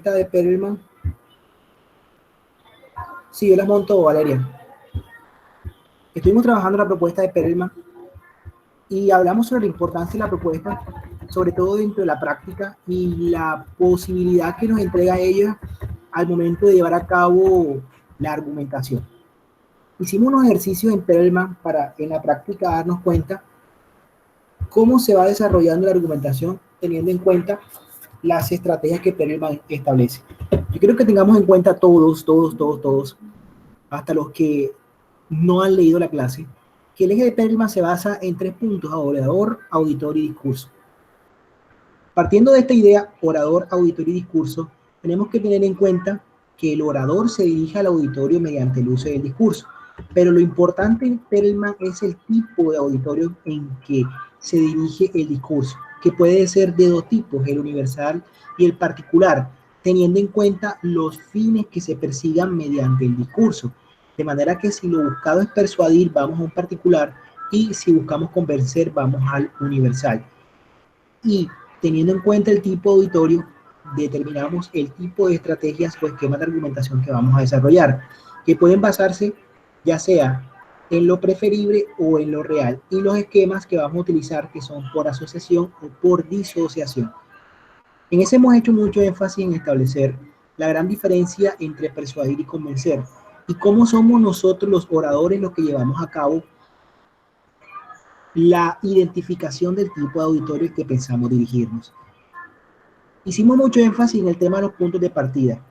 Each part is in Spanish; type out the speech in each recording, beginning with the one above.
propuesta de Perelman. Sí, yo las monto, Valeria. Estuvimos trabajando la propuesta de Perelman y hablamos sobre la importancia de la propuesta, sobre todo dentro de la práctica y la posibilidad que nos entrega ella al momento de llevar a cabo la argumentación. Hicimos unos ejercicios en Perelman para en la práctica darnos cuenta cómo se va desarrollando la argumentación teniendo en cuenta las estrategias que Perelman establece. Yo quiero que tengamos en cuenta todos, hasta los que no han leído la clase, que el eje de Perelman se basa en 3 puntos: orador, auditor y discurso. Partiendo de esta idea, orador, auditor y discurso, tenemos que tener en cuenta que el orador se dirige al auditorio mediante el uso del discurso, pero lo importante en Perelman es el tipo de auditorio en que se dirige el discurso, que puede ser de 2 tipos, el universal y el particular, teniendo en cuenta los fines que se persigan mediante el discurso. De manera que si lo buscado es persuadir, vamos a un particular, y si buscamos convencer, vamos al universal. Y teniendo en cuenta el tipo de auditorio, determinamos el tipo de estrategias o esquemas de argumentación que vamos a desarrollar, que pueden basarse ya sea en lo preferible o en lo real, y los esquemas que vamos a utilizar que son por asociación o por disociación. En ese hemos hecho mucho énfasis en establecer la gran diferencia entre persuadir y convencer, y cómo somos nosotros los oradores los que llevamos a cabo la identificación del tipo de auditorio que pensamos dirigirnos. Hicimos mucho énfasis en el tema de los puntos de partida.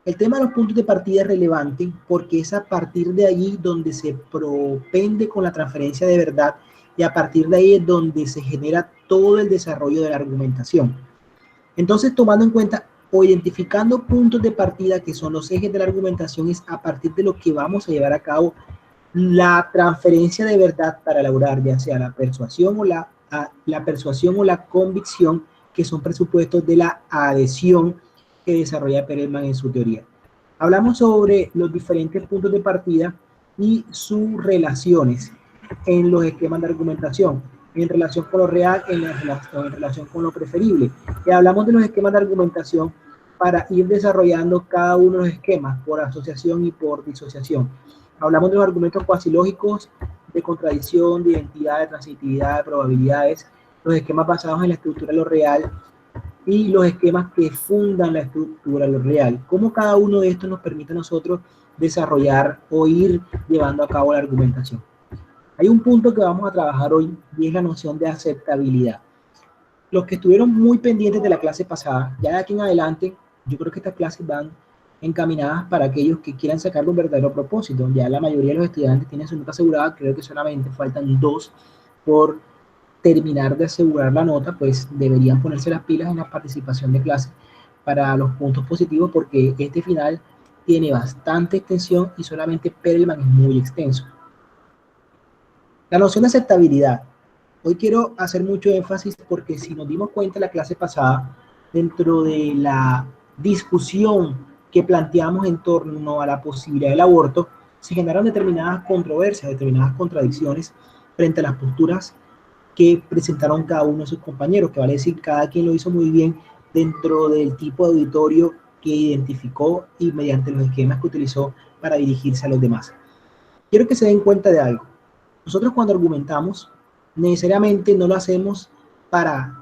El tema de los puntos de partida es relevante porque es a partir de allí donde se propende con la transferencia de verdad, y a partir de ahí es donde se genera todo el desarrollo de la argumentación. Entonces, tomando en cuenta o identificando puntos de partida que son los ejes de la argumentación, es a partir de lo que vamos a llevar a cabo la transferencia de verdad para lograr ya sea la persuasión o la persuasión o la convicción, que son presupuestos de la adhesión que desarrolla Perelman en su teoría. Hablamos sobre los diferentes puntos de partida y sus relaciones en los esquemas de argumentación, en relación con lo real, en relación con lo preferible. Y hablamos de los esquemas de argumentación para ir desarrollando cada uno de los esquemas por asociación y por disociación. Hablamos de los argumentos cuasilógicos, de contradicción, de identidad, de transitividad, de probabilidades, los esquemas basados en la estructura de lo real y los esquemas que fundan la estructura de lo real. Cómo cada uno de estos nos permite a nosotros desarrollar o ir llevando a cabo la argumentación. Hay un punto que vamos a trabajar hoy y es la noción de aceptabilidad. Los que estuvieron muy pendientes de la clase pasada, ya de aquí en adelante, yo creo que estas clases van encaminadas para aquellos que quieran sacarle un verdadero propósito. Ya la mayoría de los estudiantes tienen su nota asegurada, creo que solamente faltan 2 por terminar de asegurar la nota, pues deberían ponerse las pilas en la participación de clase para los puntos positivos, porque este final tiene bastante extensión y solamente Perelman es muy extenso. La noción de aceptabilidad. Hoy quiero hacer mucho énfasis porque si nos dimos cuenta en la clase pasada, dentro de la discusión que planteamos en torno a la posibilidad del aborto, se generaron determinadas controversias, determinadas contradicciones frente a las posturas que presentaron cada uno de sus compañeros, que vale decir, cada quien lo hizo muy bien dentro del tipo de auditorio que identificó y mediante los esquemas que utilizó para dirigirse a los demás. Quiero que se den cuenta de algo. Nosotros cuando argumentamos, necesariamente no lo hacemos para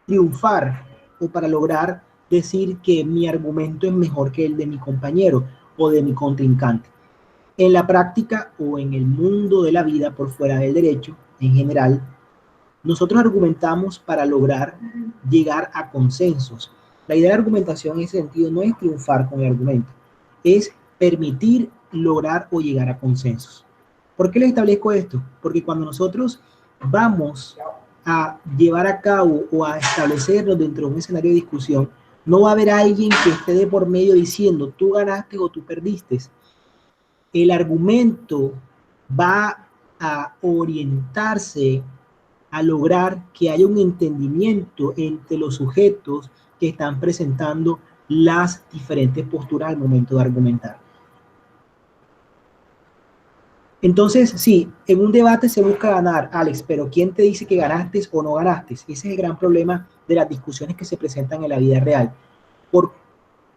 triunfar o para lograr decir que mi argumento es mejor que el de mi compañero o de mi contrincante. En la práctica o en el mundo de la vida por fuera del derecho, en general, nosotros argumentamos para lograr llegar a consensos. La idea de la argumentación en ese sentido no es triunfar con el argumento, es permitir lograr o llegar a consensos. ¿Por qué les establezco esto? Porque cuando nosotros vamos a llevar a cabo o a establecernos dentro de un escenario de discusión, no va a haber alguien que esté de por medio diciendo tú ganaste o tú perdiste. El argumento va a orientarse a lograr que haya un entendimiento entre los sujetos que están presentando las diferentes posturas al momento de argumentar. Entonces, sí, en un debate se busca ganar, Alex, pero ¿quién te dice que ganaste o no ganaste? Ese es el gran problema de las discusiones que se presentan en la vida real. ¿Por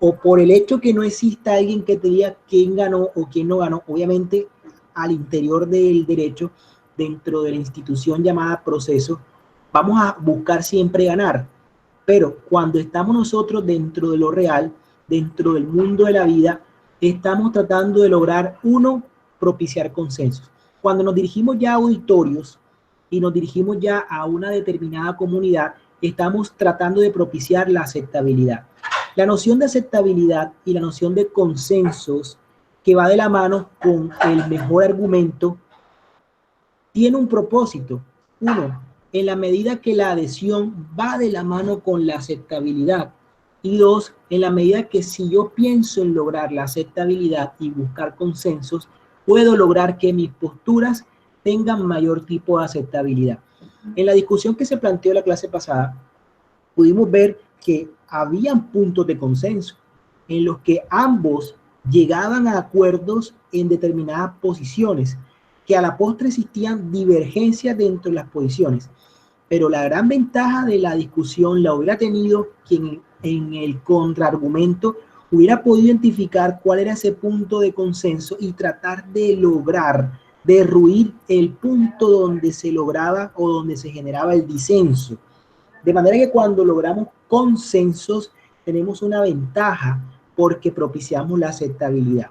o por el hecho que no exista alguien que te diga quién ganó o quién no ganó, obviamente al interior del derecho, dentro de la institución llamada proceso, vamos a buscar siempre ganar. Pero cuando estamos nosotros dentro de lo real, dentro del mundo de la vida, estamos tratando de lograr, uno, propiciar consensos. Cuando nos dirigimos ya a auditorios y nos dirigimos ya a una determinada comunidad, estamos tratando de propiciar la aceptabilidad. La noción de aceptabilidad y la noción de consensos, que va de la mano con el mejor argumento, tiene un propósito. Uno, en la medida que la adhesión va de la mano con la aceptabilidad. Y dos, en la medida que si yo pienso en lograr la aceptabilidad y buscar consensos, puedo lograr que mis posturas tengan mayor tipo de aceptabilidad. En la discusión que se planteó en la clase pasada, pudimos ver que habían puntos de consenso en los que ambos llegaban a acuerdos en determinadas posiciones, que a la postre existían divergencias dentro de las posiciones, pero la gran ventaja de la discusión la hubiera tenido quien en el contraargumento hubiera podido identificar cuál era ese punto de consenso y tratar de lograr derruir el punto donde se lograba o donde se generaba el disenso. De manera que cuando logramos consensos tenemos una ventaja porque propiciamos la aceptabilidad.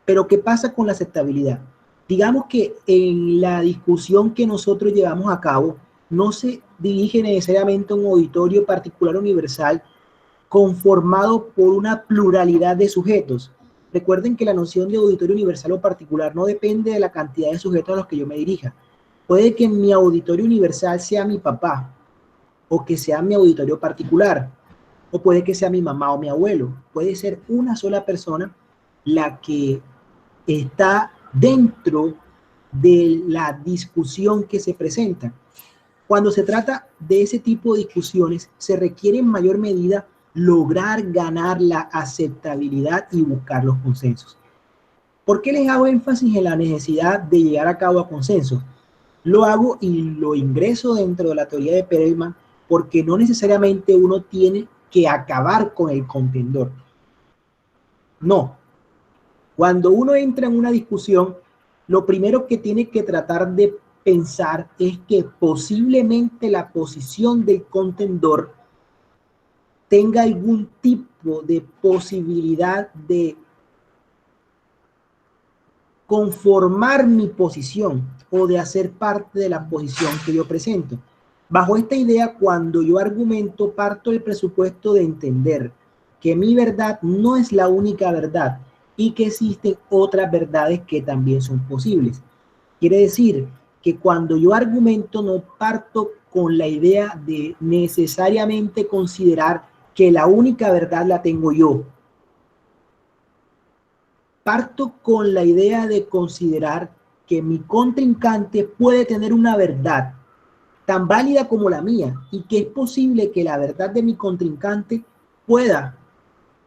Pero ¿qué pasa con la aceptabilidad? Digamos que en la discusión que nosotros llevamos a cabo no se dirige necesariamente a un auditorio particular universal conformado por una pluralidad de sujetos. Recuerden que la noción de auditorio universal o particular no depende de la cantidad de sujetos a los que yo me dirija. Puede que mi auditorio universal sea mi papá, o que sea mi auditorio particular, o puede que sea mi mamá o mi abuelo. Puede ser una sola persona la que está dentro de la discusión que se presenta. Cuando se trata de ese tipo de discusiones, se requiere en mayor medida lograr ganar la aceptabilidad y buscar los consensos. ¿Por qué les hago énfasis en la necesidad de llegar a cabo a consensos? Lo hago y lo ingreso dentro de la teoría de Perelman porque no necesariamente uno tiene que acabar con el contendor. No. Cuando uno entra en una discusión, lo primero que tiene que tratar de pensar es que posiblemente la posición del contendor tenga algún tipo de posibilidad de conformar mi posición o de hacer parte de la posición que yo presento. Bajo esta idea, cuando yo argumento, parto del presupuesto de entender que mi verdad no es la única verdad y que existen otras verdades que también son posibles. Quiere decir que cuando yo argumento no parto con la idea de necesariamente considerar que la única verdad la tengo yo. Parto con la idea de considerar que mi contrincante puede tener una verdad tan válida como la mía y que es posible que la verdad de mi contrincante pueda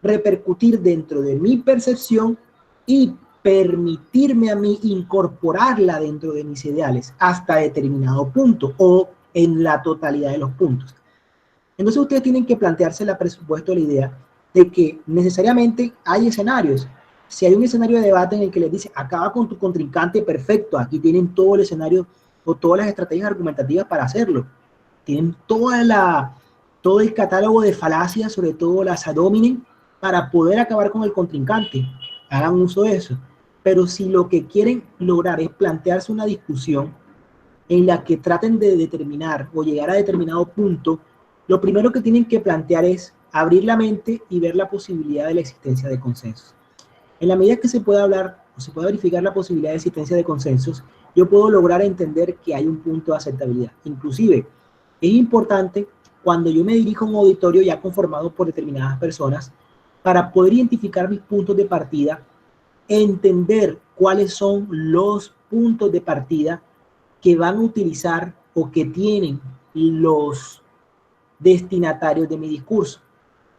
repercutir dentro de mi percepción y permitirme a mí incorporarla dentro de mis ideales hasta determinado punto o en la totalidad de los puntos. Entonces ustedes tienen que plantearse la presupuesto de la idea de que necesariamente hay escenarios. Si hay un escenario de debate en el que les dice acaba con tu contrincante, perfecto, aquí tienen todo el escenario o todas las estrategias argumentativas para hacerlo. Tienen todo el catálogo de falacias, sobre todo las ad hominem, para poder acabar con el contrincante. Hagan uso de eso. Pero si lo que quieren lograr es plantearse una discusión en la que traten de determinar o llegar a determinado punto, lo primero que tienen que plantear es abrir la mente y ver la posibilidad de la existencia de consensos. En la medida que se pueda hablar o se pueda verificar la posibilidad de existencia de consensos, yo puedo lograr entender que hay un punto de aceptabilidad. Inclusive, es importante cuando yo me dirijo a un auditorio ya conformado por determinadas personas, para poder identificar mis puntos de partida, entender cuáles son los puntos de partida que van a utilizar o que tienen los destinatarios de mi discurso.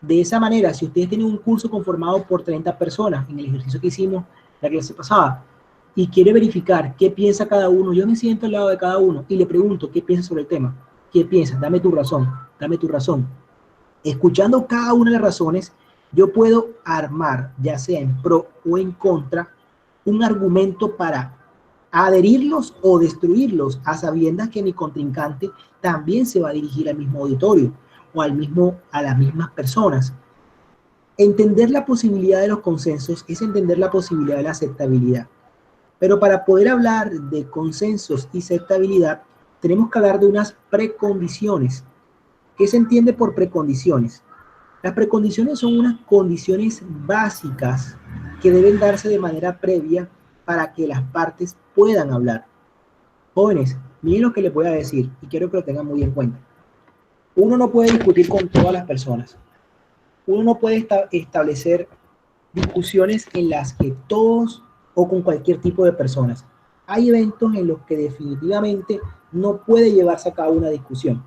De esa manera, si ustedes tienen un curso conformado por 30 personas, en el ejercicio que hicimos la clase pasada, y quiere verificar qué piensa cada uno, yo me siento al lado de cada uno y le pregunto qué piensa sobre el tema. ¿Qué piensas? Dame tu razón, dame tu razón. Escuchando cada una de las razones, yo puedo armar, ya sea en pro o en contra, un argumento para adherirlos o destruirlos, a sabiendas que mi contrincante también se va a dirigir al mismo auditorio o a las mismas personas. Entender la posibilidad de los consensos es entender la posibilidad de la aceptabilidad. Pero para poder hablar de consensos y aceptabilidad, tenemos que hablar de unas precondiciones. ¿Qué se entiende por precondiciones? Las precondiciones son unas condiciones básicas que deben darse de manera previa para que las partes puedan hablar. Jóvenes, miren lo que les voy a decir y quiero que lo tengan muy en cuenta. Uno no puede discutir con todas las personas. Uno no puede establecer discusiones en las que todos o con cualquier tipo de personas. Hay eventos en los que definitivamente no puede llevarse a cabo una discusión.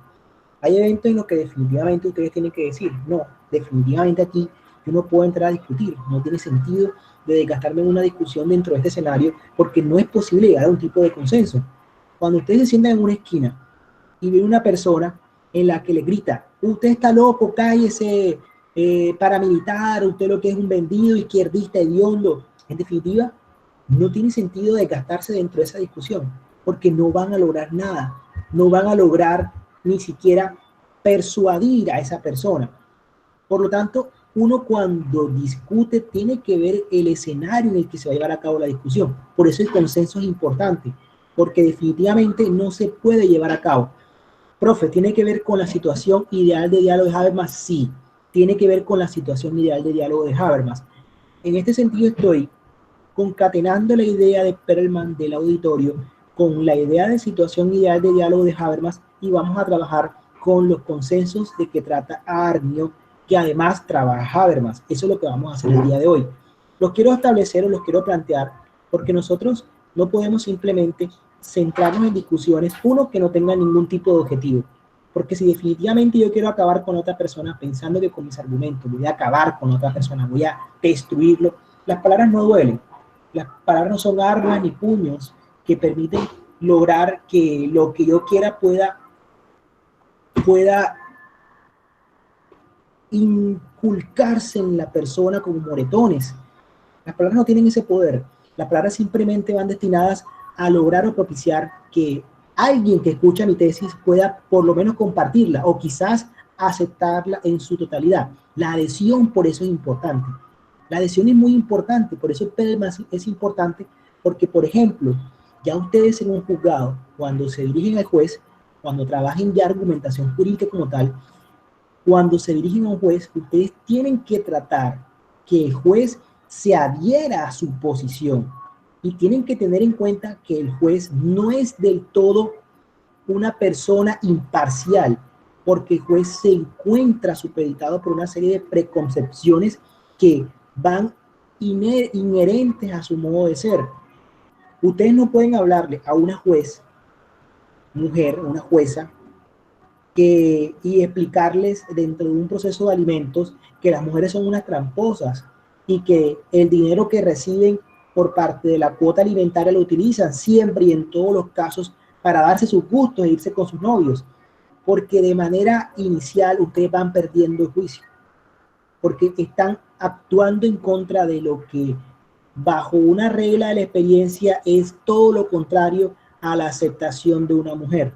Hay eventos en los que definitivamente ustedes tienen que decir, no, definitivamente aquí yo no puedo entrar a discutir, no tiene sentido de desgastarme en una discusión dentro de este escenario porque no es posible llegar a un tipo de consenso. Cuando ustedes se sientan en una esquina y ven una persona en la que le grita, usted está loco, cállese, paramilitar, usted lo que es un vendido, izquierdista, hediondo, en definitiva, no tiene sentido desgastarse dentro de esa discusión porque no van a lograr nada, no van a lograr ni siquiera persuadir a esa persona. Por lo tanto, uno cuando discute tiene que ver el escenario en el que se va a llevar a cabo la discusión. Por eso el consenso es importante, porque definitivamente no se puede llevar a cabo. Profe, ¿tiene que ver con la situación ideal de diálogo de Habermas? Sí, tiene que ver con la situación ideal de diálogo de Habermas. En este sentido estoy concatenando la idea de Perelman del auditorio con la idea de situación ideal de diálogo de Habermas y vamos a trabajar con los consensos de que trata Arnio, que además trabaja Habermas. Eso es lo que vamos a hacer el día de hoy. Los quiero establecer o los quiero plantear porque nosotros no podemos simplemente centrarnos en discusiones, uno, que no tengan ningún tipo de objetivo. Porque si definitivamente yo quiero acabar con otra persona pensando que con mis argumentos voy a acabar con otra persona, voy a destruirlo, las palabras no duelen. Las palabras no son armas ni puños que permiten lograr que lo que yo quiera pueda inculcarse en la persona como moretones. Las palabras no tienen ese poder. Las palabras simplemente van destinadas a lograr o propiciar que alguien que escucha mi tesis pueda por lo menos compartirla o quizás aceptarla en su totalidad. La adhesión por eso es importante. La adhesión es muy importante, por eso es importante, porque, por ejemplo, ya ustedes en un juzgado, cuando se dirigen al juez, cuando trabajen ya argumentación jurídica como tal, cuando se dirigen a un juez, ustedes tienen que tratar que el juez se adhiera a su posición y tienen que tener en cuenta que el juez no es del todo una persona imparcial, porque el juez se encuentra supeditado por una serie de preconcepciones que van inherentes a su modo de ser. Ustedes no pueden hablarle a una juez, mujer, una jueza, y explicarles dentro de un proceso de alimentos que las mujeres son unas tramposas y que el dinero que reciben por parte de la cuota alimentaria lo utilizan siempre y en todos los casos para darse sus gustos e irse con sus novios, porque de manera inicial ustedes van perdiendo el juicio, porque están actuando en contra de lo que bajo una regla de la experiencia es todo lo contrario a la aceptación de una mujer.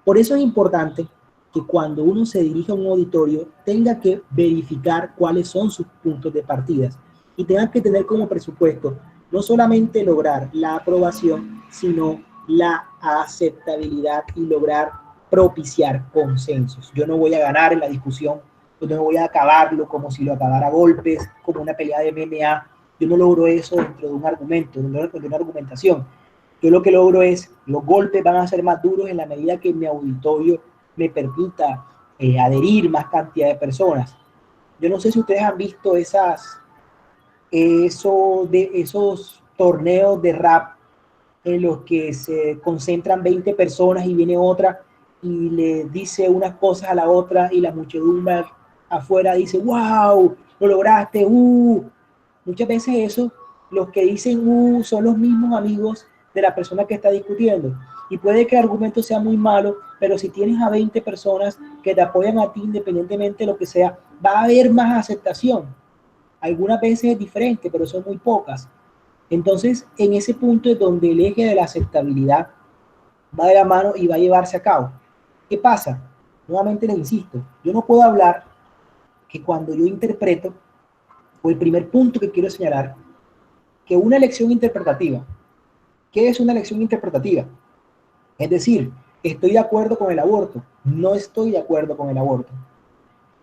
Por eso es importante que cuando uno se dirige a un auditorio tenga que verificar cuáles son sus puntos de partida y tenga que tener como presupuesto no solamente lograr la aprobación, sino la aceptabilidad y lograr propiciar consensos. Yo no voy a ganar en la discusión, yo no voy a acabarlo como si lo acabara a golpes, como una pelea de MMA. Yo no logro eso dentro de un argumento, dentro de una argumentación. Yo lo que logro es, los golpes van a ser más duros en la medida que mi auditorio me permita adherir más cantidad de personas. Yo no sé si ustedes han visto esos torneos de rap en los que se concentran 20 personas y viene otra y le dice unas cosas a la otra y la muchedumbre afuera dice, wow, lo lograste, Muchas veces eso, los que dicen son los mismos amigos de la persona que está discutiendo. Y puede que el argumento sea muy malo, pero si tienes a 20 personas que te apoyan a ti independientemente de lo que sea, va a haber más aceptación. Algunas veces es diferente, pero son muy pocas. Entonces, en ese punto es donde el eje de la aceptabilidad va de la mano y va a llevarse a cabo. ¿Qué pasa? Nuevamente les insisto, yo no puedo hablar que cuando yo interpreto, o el primer punto que quiero señalar, que una elección interpretativa. ¿Qué es una elección interpretativa? Es decir, estoy de acuerdo con el aborto, no estoy de acuerdo con el aborto.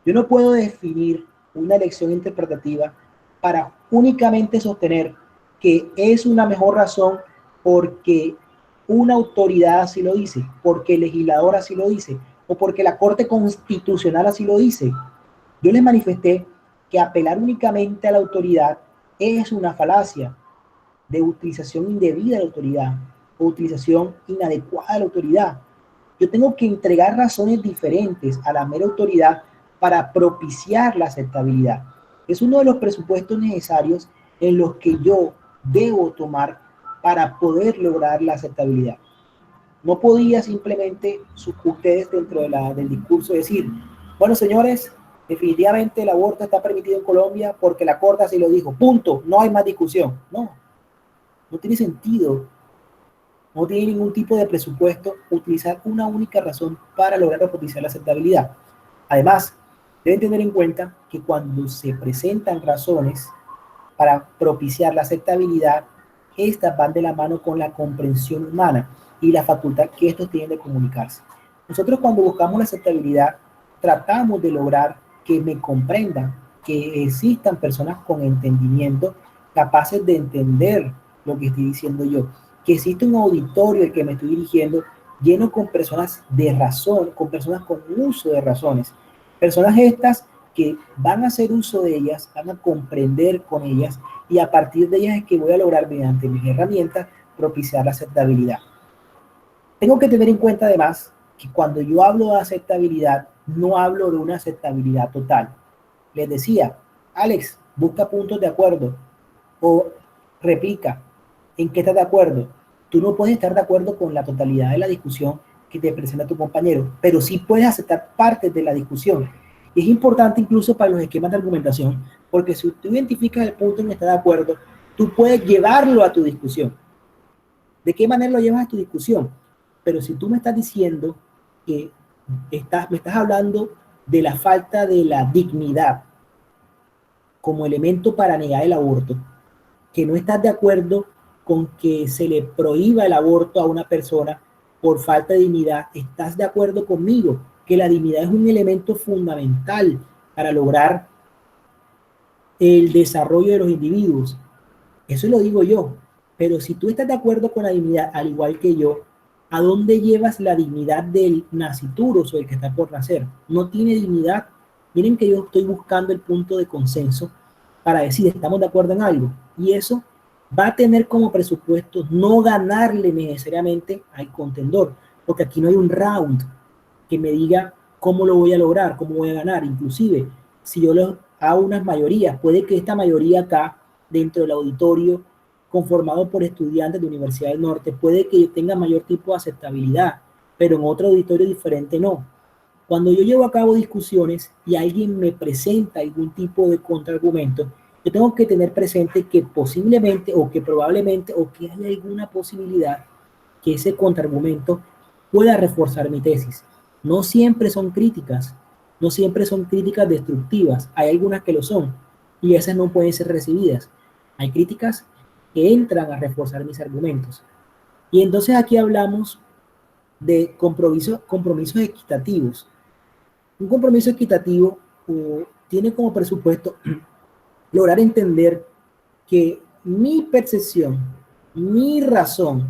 Yo no puedo definir una elección interpretativa para únicamente sostener que es una mejor razón porque una autoridad así lo dice, porque el legislador así lo dice, o porque la Corte Constitucional así lo dice. Yo les manifesté que apelar únicamente a la autoridad es una falacia de utilización indebida de la autoridad o utilización inadecuada de la autoridad. Yo tengo que entregar razones diferentes a la mera autoridad para propiciar la aceptabilidad. Es uno de los presupuestos necesarios en los que yo debo tomar para poder lograr la aceptabilidad. No podía simplemente ustedes dentro del discurso decir, bueno señores, definitivamente el aborto está permitido en Colombia porque la Corte así lo dijo, punto, no hay más discusión. No, no tiene sentido, no tiene ningún tipo de presupuesto utilizar una única razón para lograr propiciar la aceptabilidad. Además, deben tener en cuenta que cuando se presentan razones para propiciar la aceptabilidad, estas van de la mano con la comprensión humana y la facultad que estos tienen de comunicarse. Nosotros cuando buscamos la aceptabilidad, tratamos de lograr que me comprendan, que existan personas con entendimiento capaces de entender lo que estoy diciendo yo, que existe un auditorio al que me estoy dirigiendo lleno con personas de razón, con personas con uso de razones, personas estas que van a hacer uso de ellas, van a comprender con ellas y a partir de ellas es que voy a lograr mediante mis herramientas propiciar la aceptabilidad. Tengo que tener en cuenta además que cuando yo hablo de aceptabilidad, no hablo de una aceptabilidad total. Les decía, Alex, busca puntos de acuerdo o replica en qué estás de acuerdo. Tú no puedes estar de acuerdo con la totalidad de la discusión que te presenta tu compañero, pero sí puedes aceptar partes de la discusión. Y es importante incluso para los esquemas de argumentación, porque si tú identificas el punto en que estás de acuerdo, tú puedes llevarlo a tu discusión. ¿De qué manera lo llevas a tu discusión? Pero si tú me estás diciendo que me estás hablando de la falta de la dignidad como elemento para negar el aborto, que no estás de acuerdo con que se le prohíba el aborto a una persona por falta de dignidad, estás de acuerdo conmigo que la dignidad es un elemento fundamental para lograr el desarrollo de los individuos. Eso lo digo yo. Pero si tú estás de acuerdo con la dignidad, al igual que yo, ¿a dónde llevas la dignidad del nascituro o el que está por nacer? No tiene dignidad. Miren que yo estoy buscando el punto de consenso para decir, estamos de acuerdo en algo. Y eso va a tener como presupuesto no ganarle necesariamente al contendor, porque aquí no hay un round que me diga cómo lo voy a lograr, cómo voy a ganar. Inclusive, si yo hago unas mayorías, puede que esta mayoría acá, dentro del auditorio, conformado por estudiantes de Universidad del Norte, puede que tenga mayor tipo de aceptabilidad, pero en otro auditorio diferente no. Cuando yo llevo a cabo discusiones y alguien me presenta algún tipo de contraargumento, yo tengo que tener presente que posiblemente o que probablemente o que hay alguna posibilidad que ese contraargumento pueda reforzar mi tesis. No siempre son críticas, no siempre son críticas destructivas, hay algunas que lo son y esas no pueden ser recibidas. Hay críticas que entran a reforzar mis argumentos. Y entonces aquí hablamos de compromisos equitativos. Un compromiso equitativo tiene como presupuesto lograr entender que mi percepción, mi razón,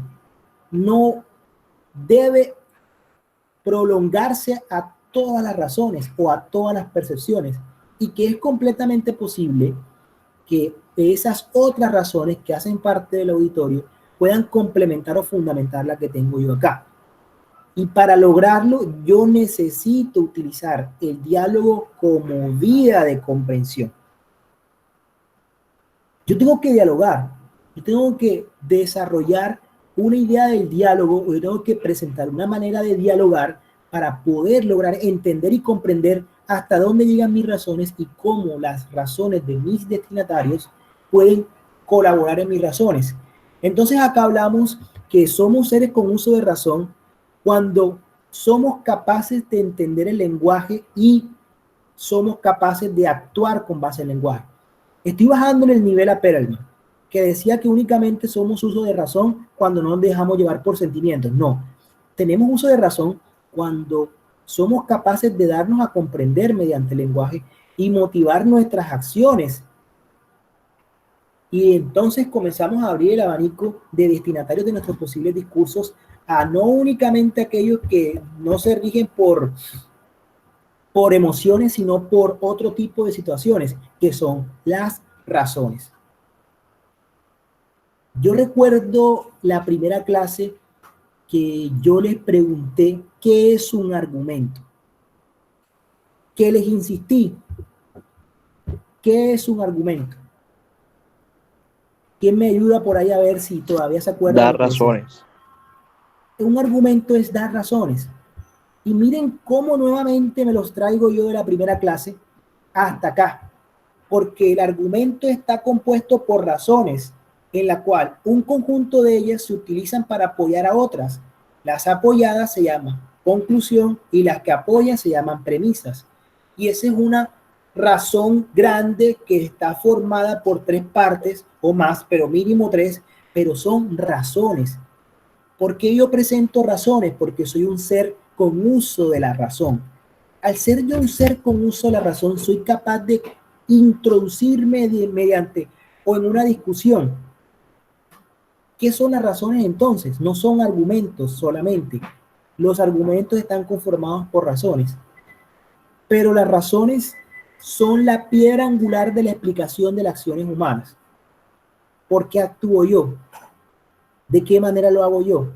no debe prolongarse a todas las razones o a todas las percepciones y que es completamente posible que esas otras razones que hacen parte del auditorio puedan complementar o fundamentar la que tengo yo acá. Y para lograrlo, yo necesito utilizar el diálogo como vía de comprensión. Yo tengo que dialogar, yo tengo que desarrollar una idea del diálogo, yo tengo que presentar una manera de dialogar para poder lograr entender y comprender hasta dónde llegan mis razones y cómo las razones de mis destinatarios pueden colaborar en mis razones. Entonces acá hablamos que somos seres con uso de razón cuando somos capaces de entender el lenguaje y somos capaces de actuar con base en el lenguaje. Estoy bajando en el nivel a Perelman, que decía que únicamente somos uso de razón cuando no nos dejamos llevar por sentimientos. No, tenemos uso de razón cuando somos capaces de darnos a comprender mediante el lenguaje y motivar nuestras acciones. Y entonces comenzamos a abrir el abanico de destinatarios de nuestros posibles discursos a no únicamente aquellos que no se rigen por emociones, sino por otro tipo de situaciones, que son las razones. Yo recuerdo la primera clase que yo les pregunté qué es un argumento, que les insistí, ¿qué es un argumento? ¿Quién me ayuda por ahí a ver si todavía se acuerda? Dar razones. Un argumento es dar razones. Y miren cómo nuevamente me los traigo yo de la primera clase hasta acá. Porque el argumento está compuesto por razones, en la cual un conjunto de ellas se utilizan para apoyar a otras. Las apoyadas se llaman conclusión y las que apoyan se llaman premisas. Y esa es una razón grande que está formada por tres partes o más, pero mínimo tres, pero son razones. ¿Por qué yo presento razones? Porque soy un ser con uso de la razón. Al ser yo un ser con uso de la razón, soy capaz de introducirme mediante o en una discusión. ¿Qué son las razones entonces? No son argumentos solamente. Los argumentos están conformados por razones. Pero las razones son la piedra angular de la explicación de las acciones humanas. ¿Por qué actúo yo? ¿De qué manera lo hago yo?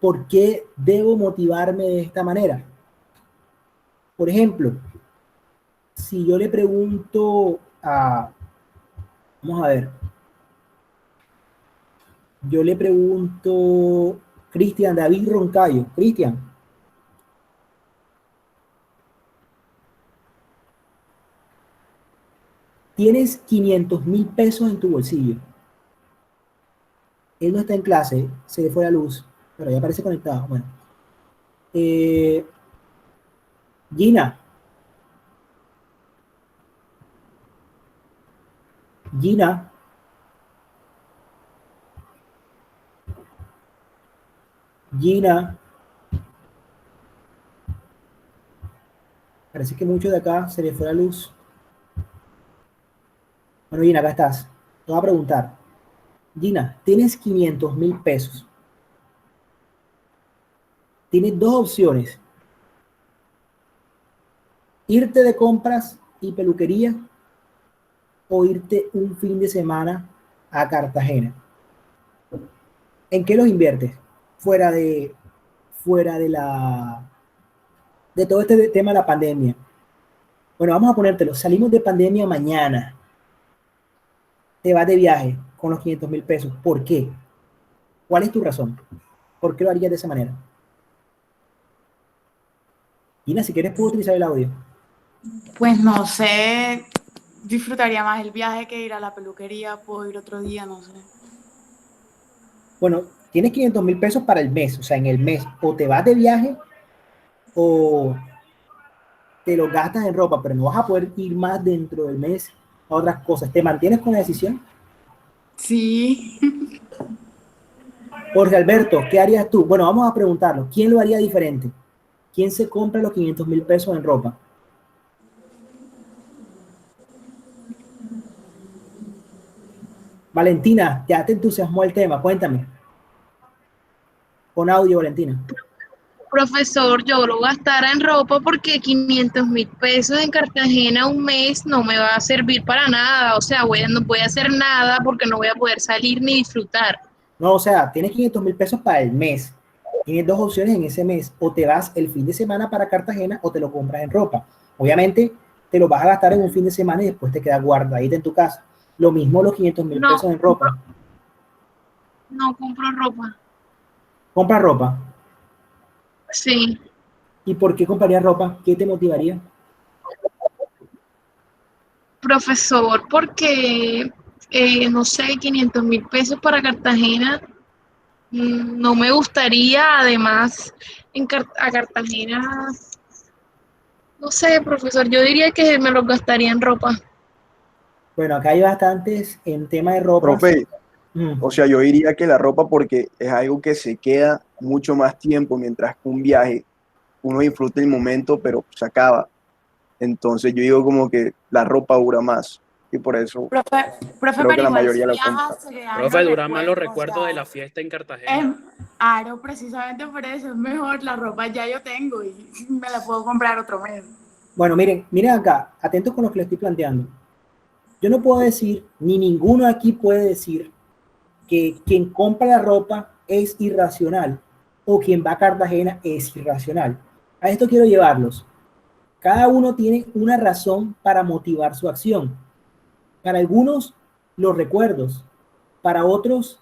¿Por qué debo motivarme de esta manera? Por ejemplo, si yo le pregunto a, vamos a ver, yo le pregunto, Cristian David Roncayo, Cristian, tienes 500,000 pesos en tu bolsillo. Él no está en clase, se le fue la luz, pero ya parece conectado. Bueno, Gina, Gina, Gina, parece que mucho de acá se le fue la luz. Bueno, Gina, acá estás. Te voy a preguntar. Gina, tienes 500,000 pesos. Tienes dos opciones. Irte de compras y peluquería o irte un fin de semana a Cartagena. ¿En qué los inviertes? Fuera de, fuera de todo este tema de la pandemia. Bueno, vamos a ponértelo. Salimos de pandemia mañana. Te vas de viaje con los 500,000 pesos. ¿Por qué? ¿Cuál es tu razón? ¿Por qué lo harías de esa manera? Gina, si quieres puedo utilizar el audio. Pues no sé, disfrutaría más el viaje que ir a la peluquería, puedo ir otro día, no sé. Bueno, tienes 500,000 pesos para el mes. O sea, en el mes o te vas de viaje o te lo gastas en ropa, pero no vas a poder ir más dentro del mes a otras cosas. ¿Te mantienes con la decisión? Sí. Jorge Alberto, ¿qué harías tú? Bueno, vamos a preguntarlo. ¿Quién lo haría diferente? ¿Quién se compra los 500,000 pesos en ropa? Valentina, ya te entusiasmó el tema, cuéntame. Con audio, Valentina. Profesor, yo lo gastara en ropa porque 500,000 pesos en Cartagena un mes no me va a servir para nada. O sea, no voy a hacer nada porque no voy a poder salir ni disfrutar. No, o sea, tienes 500,000 pesos para el mes. Tienes dos opciones en ese mes. O te vas el fin de semana para Cartagena o te lo compras en ropa. Obviamente, te lo vas a gastar en un fin de semana y después te quedas guardadita en tu casa. Lo mismo los 500,000 pesos en ropa. No compro ropa. Compra ropa. Sí. ¿Y por qué comprarías ropa? ¿Qué te motivaría? Profesor, porque, no sé, 500.000 pesos para Cartagena, no me gustaría, además, a Cartagena, no sé, profesor, yo diría que me los gastaría en ropa. Bueno, acá hay bastantes en tema de ropas. Profe, o sea, yo diría que la ropa porque es algo que se queda mucho más tiempo, mientras que un viaje, uno disfruta el momento, pero se acaba. Entonces yo digo como que la ropa dura más y por eso Profe, creo pero que la igual mayoría si la compra. viajas se quedan Profe, los duran más los recuerdos, recuerdos de o la sea, fiesta en Cartagena. Aro, precisamente por eso es mejor, la ropa ya yo tengo y me la puedo comprar otro mes. Bueno, miren acá, atentos con lo que les estoy planteando. Yo no puedo decir, ni ninguno aquí puede decir que quien compra la ropa es irracional o quien va a Cartagena es irracional. A esto quiero llevarlos. Cada uno tiene una razón para motivar su acción. Para algunos, los recuerdos. Para otros,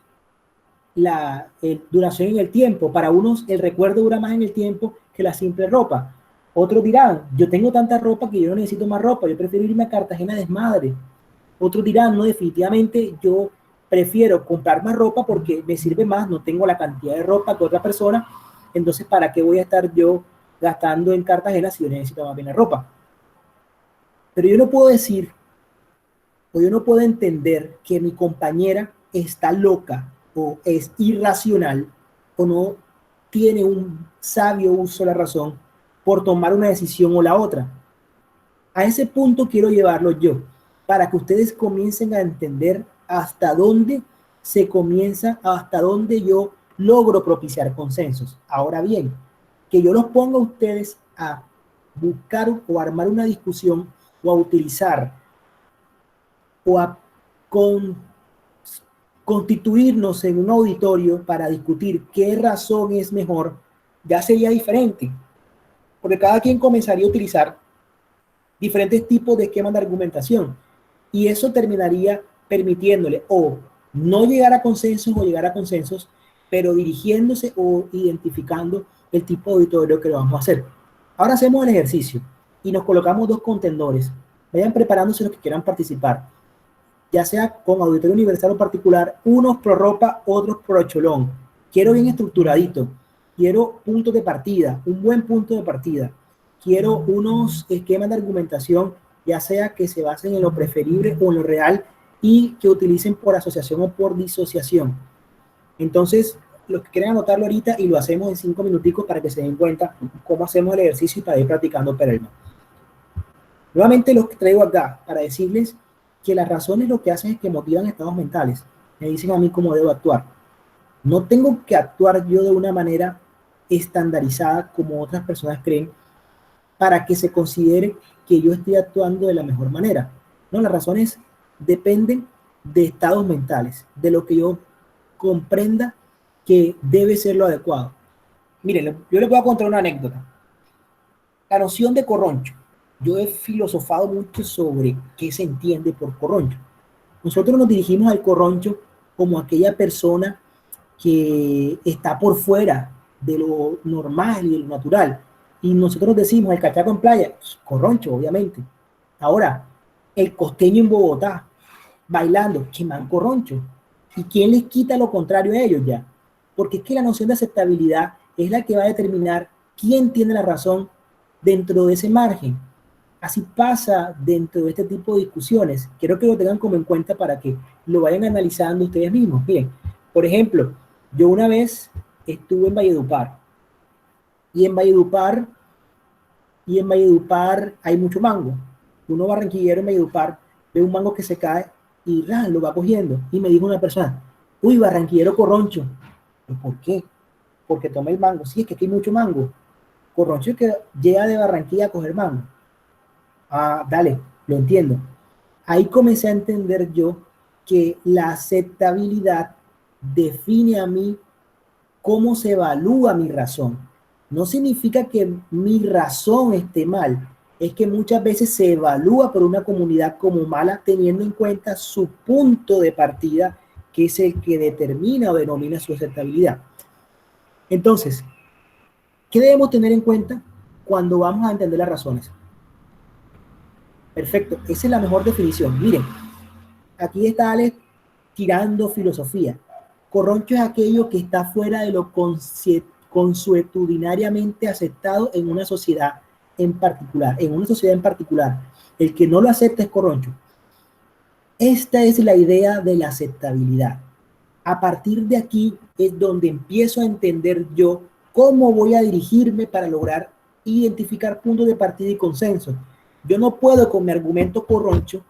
la duración en el tiempo. Para unos, el recuerdo dura más en el tiempo que la simple ropa. Otros dirán, yo tengo tanta ropa que yo no necesito más ropa, yo prefiero irme a Cartagena desmadre. Otros dirán, no, definitivamente yo prefiero comprar más ropa porque me sirve más, no tengo la cantidad de ropa que otra persona, entonces ¿para qué voy a estar yo gastando en Cartagena si yo necesito más bien la ropa? Pero yo no puedo decir, o yo no puedo entender que mi compañera está loca o es irracional o no tiene un sabio uso de la razón por tomar una decisión o la otra. A ese punto quiero llevarlo yo, para que ustedes comiencen a entender hasta dónde se comienza, hasta dónde yo logro propiciar consensos. Ahora bien, que yo los ponga a ustedes a buscar o armar una discusión o a utilizar o a constituirnos en un auditorio para discutir qué razón es mejor, ya sería diferente, porque cada quien comenzaría a utilizar diferentes tipos de esquemas de argumentación y eso terminaría permitiéndole o no llegar a consensos o llegar a consensos, pero dirigiéndose o identificando el tipo de auditorio que lo vamos a hacer. Ahora hacemos el ejercicio y nos colocamos dos contendores. Vayan preparándose los que quieran participar, ya sea con auditorio universal o particular, unos pro ropa, otros pro cholón. Quiero bien estructuradito, quiero puntos de partida, un buen punto de partida. Quiero unos esquemas de argumentación, ya sea que se basen en lo preferible o en lo real y que utilicen por asociación o por disociación. Entonces, los que quieran anotarlo ahorita y lo hacemos en 5 minuticos para que se den cuenta cómo hacemos el ejercicio y para ir practicando Perelman. Nuevamente los traigo acá para decirles que las razones lo que hacen es que motivan estados mentales. Me dicen a mí cómo debo actuar. No tengo que actuar yo de una manera estandarizada como otras personas creen para que se considere que yo estoy actuando de la mejor manera. No, las razones dependen de estados mentales, de lo que yo comprenda que debe ser lo adecuado. Miren, yo les voy a contar una anécdota. La noción de corroncho. Yo he filosofado mucho sobre qué se entiende por corroncho. Nosotros nos dirigimos al corroncho como aquella persona que está por fuera de lo normal y de lo natural. Y nosotros decimos el cachaco en playa, pues, corroncho, obviamente. Ahora, el costeño en Bogotá, bailando, chimán corroncho. ¿Y quién les quita lo contrario a ellos ya? Porque es que la noción de aceptabilidad es la que va a determinar quién tiene la razón dentro de ese margen. Así pasa dentro de este tipo de discusiones. Quiero que lo tengan como en cuenta para que lo vayan analizando ustedes mismos. Miren, por ejemplo, yo una vez estuve en Valledupar y en Valledupar hay mucho mango. Uno barranquillero en Valledupar ve un mango que se cae y lo va cogiendo. Y me dijo una persona, uy, barranquillero corroncho. ¿Por qué? Porque toma el mango. Sí, es que aquí hay mucho mango. Corroncho es que llega de Barranquilla a coger mango. Ah, dale, lo entiendo. Ahí comencé a entender yo que la aceptabilidad define a mí cómo se evalúa mi razón. No significa que mi razón esté mal, es que muchas veces se evalúa por una comunidad como mala teniendo en cuenta su punto de partida, que es el que determina o denomina su aceptabilidad. Entonces, ¿qué debemos tener en cuenta? cuando vamos a entender las razones. Perfecto, esa es la mejor definición. Miren, aquí está Alex tirando filosofía. Corroncho es aquello que está fuera de lo consuetudinariamente aceptado en una sociedad en particular. El que no lo acepta es corroncho. Esta es la idea de la aceptabilidad. A partir de aquí es donde empiezo a entender yo cómo voy a dirigirme para lograr identificar puntos de partida y consenso. Yo no puedo con mi argumento corroncho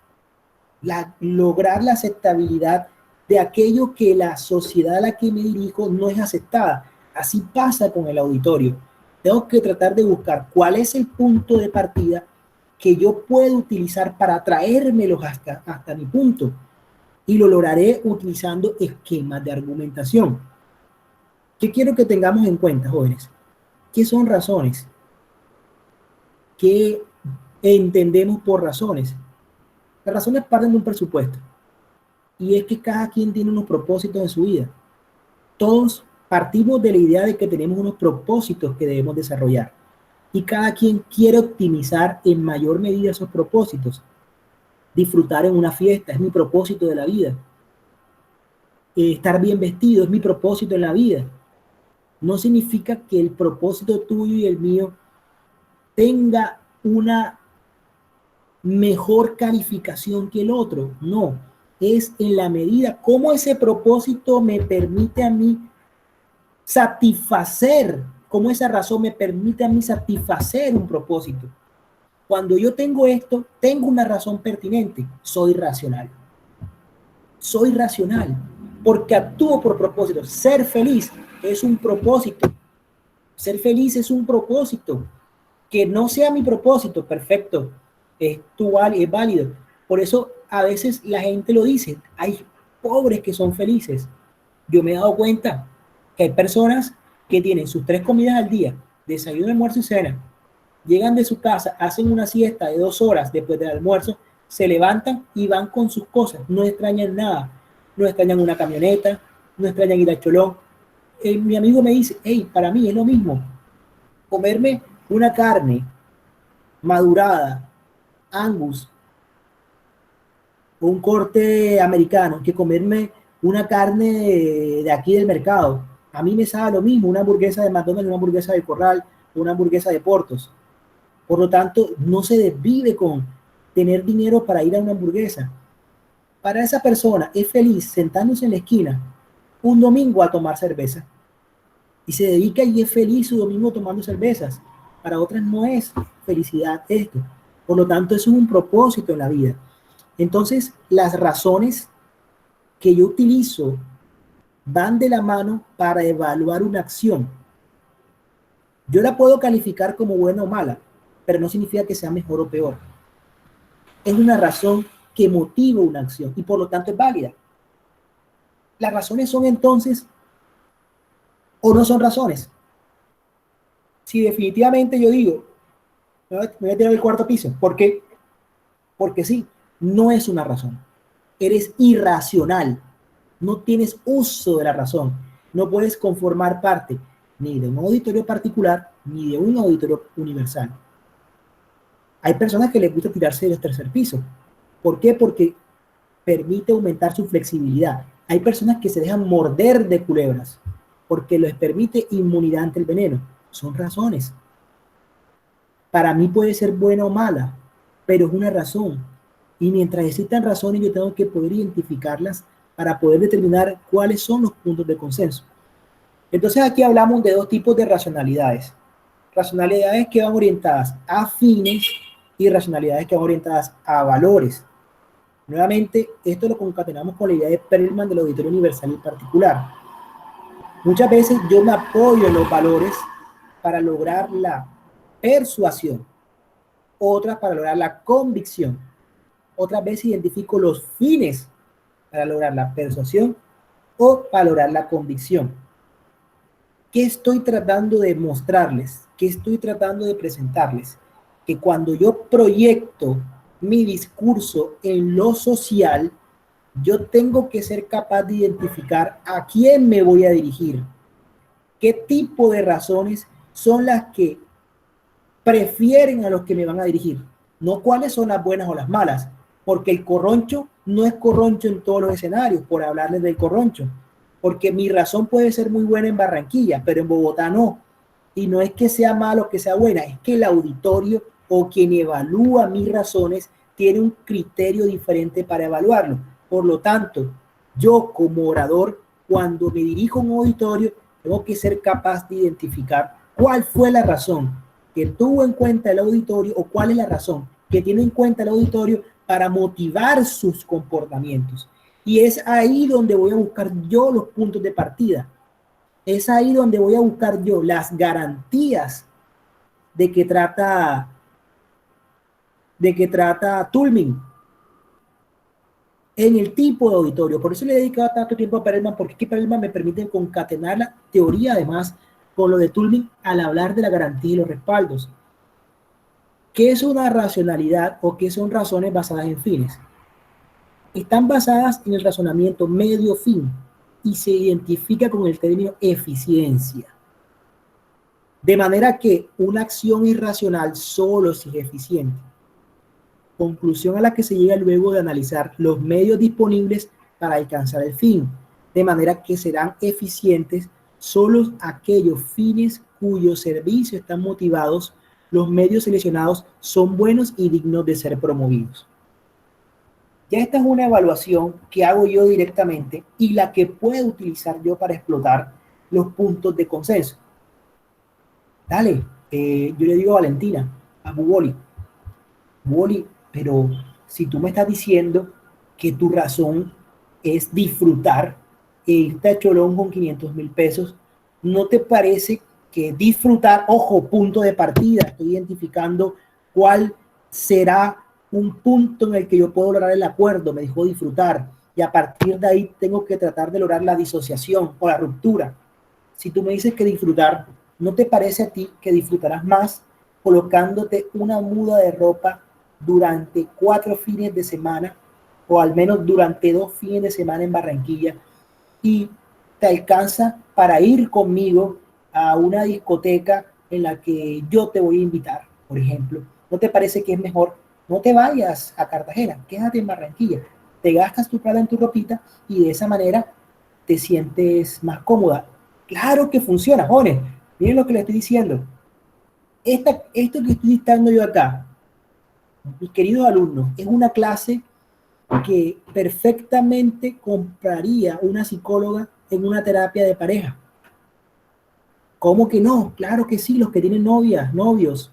lograr la aceptabilidad de aquello que la sociedad a la que me dirijo no es aceptada. Así pasa con el auditorio. Tengo que tratar de buscar cuál es el punto de partida que yo puedo utilizar para traérmelos hasta mi punto. Y lo lograré utilizando esquemas de argumentación. ¿Qué quiero que tengamos en cuenta, jóvenes? ¿Qué son razones? ¿Qué entendemos por razones? Las razones parten de un presupuesto. Y es que cada quien tiene unos propósitos en su vida. Todos partimos de la idea de que tenemos unos propósitos que debemos desarrollar. Y cada quien quiere optimizar en mayor medida esos propósitos. Disfrutar en una fiesta es mi propósito de la vida. Estar bien vestido es mi propósito en la vida. No significa que el propósito tuyo y el mío tenga una mejor calificación que el otro. No, es en la medida como ese propósito me permite a mí satisfacer, como esa razón me permite a mí satisfacer un propósito. Cuando yo tengo esto, tengo una razón pertinente. Soy racional. Soy racional porque actúo por propósito. Ser feliz es un propósito. Ser feliz es un propósito. Que no sea mi propósito, perfecto. Es válido. Por eso a veces la gente lo dice. Hay pobres que son felices. Yo me he dado cuenta que hay personas que tienen sus 3 comidas al día, desayuno, almuerzo y cena. Llegan de su casa, hacen una siesta de 2 horas después del almuerzo, se levantan y van con sus cosas. No extrañan nada. No extrañan una camioneta, no extrañan ir a Cholón. Mi amigo me dice, hey, para mí es lo mismo comerme una carne madurada, Angus, o un corte americano, que comerme una carne de aquí del mercado. A mí me sabe lo mismo una hamburguesa de McDonald's, una hamburguesa de Corral, una hamburguesa de Portos. Por lo tanto, no se desvive con tener dinero para ir a una hamburguesa. Para esa persona es feliz sentándose en la esquina un domingo a tomar cerveza. Y se dedica y es feliz su domingo tomando cervezas. Para otras no es felicidad esto. Por lo tanto, eso es un propósito en la vida. Entonces, las razones que yo utilizo van de la mano para evaluar una acción. Yo la puedo calificar como buena o mala, pero no significa que sea mejor o peor. Es una razón que motiva una acción y por lo tanto es válida. Las razones son entonces o no son razones. Si definitivamente yo digo, me voy a tirar el 4º piso. ¿Por qué? Porque sí, no es una razón. Eres irracional. No tienes uso de la razón. No puedes conformar parte ni de un auditorio particular ni de un auditorio universal. Hay personas que les gusta tirarse del 3er piso. ¿Por qué? Porque permite aumentar su flexibilidad. Hay personas que se dejan morder de culebras porque les permite inmunidad ante el veneno. Son razones. Para mí puede ser buena o mala, pero es una razón. Y mientras existan razones, yo tengo que poder identificarlas para poder determinar cuáles son los puntos de consenso. Entonces aquí hablamos de 2 tipos de racionalidades. Racionalidades que van orientadas a fines y racionalidades que van orientadas a valores. Nuevamente, esto lo concatenamos con la idea de Perelman del auditorio universal y particular. Muchas veces yo me apoyo en los valores para lograr la persuasión, otras para lograr la convicción, otras veces identifico los fines para lograr la persuasión o para lograr la convicción. ¿Qué estoy tratando de mostrarles? ¿Qué estoy tratando de presentarles? Que cuando yo proyecto mi discurso en lo social, yo tengo que ser capaz de identificar a quién me voy a dirigir, qué tipo de razones son las que prefieren a los que me van a dirigir, no cuáles son las buenas o las malas, porque el corroncho no es corroncho en todos los escenarios, por hablarles del corroncho, porque mi razón puede ser muy buena en Barranquilla, pero en Bogotá no, y no es que sea malo o que sea buena, es que el auditorio o quien evalúa mis razones tiene un criterio diferente para evaluarlo. Por lo tanto, yo como orador, cuando me dirijo a un auditorio, tengo que ser capaz de identificar cuál fue la razón que tuvo en cuenta el auditorio o cuál es la razón que tiene en cuenta el auditorio para motivar sus comportamientos. Y es ahí donde voy a buscar yo los puntos de partida. Es ahí donde voy a buscar yo las garantías de que trata Toulmin en el tipo de auditorio. Por eso le he dedicado tanto tiempo a Perelman, porque es que Perelman me permite concatenar la teoría además con lo de Toulmin al hablar de la garantía y los respaldos. ¿Qué es una racionalidad o qué son razones basadas en fines? Están basadas en el razonamiento medio-fin y se identifica con el término eficiencia. De manera que una acción es racional solo si es eficiente. Conclusión a la que se llega luego de analizar los medios disponibles para alcanzar el fin, de manera que serán eficientes solo aquellos fines cuyos servicios están motivados, los medios seleccionados son buenos y dignos de ser promovidos. Ya esta es una evaluación que hago yo directamente y la que puedo utilizar yo para explotar los puntos de consenso. Dale, yo le digo a Valentina, a Buboli, pero si tú me estás diciendo que tu razón es disfrutar e irte a Cholón con 500.000 pesos, ¿no te parece que disfrutar, ojo, punto de partida, estoy identificando cuál será un punto en el que yo puedo lograr el acuerdo? Me dijo disfrutar, y a partir de ahí tengo que tratar de lograr la disociación o la ruptura. Si tú me dices que disfrutar, ¿no te parece a ti que disfrutarás más colocándote una muda de ropa durante 4 fines de semana, o al menos durante 2 fines de semana en Barranquilla, y te alcanza para ir conmigo a una discoteca en la que yo te voy a invitar, por ejemplo? ¿No te parece que es mejor? No te vayas a Cartagena, quédate en Barranquilla, te gastas tu plata en tu ropita y de esa manera te sientes más cómoda. Claro que funciona, jóvenes. Miren lo que les estoy diciendo. Esto que estoy dictando yo acá, mis queridos alumnos, es una clase que perfectamente compraría una psicóloga en una terapia de pareja. ¿Cómo que no? Claro que sí, los que tienen novias, novios.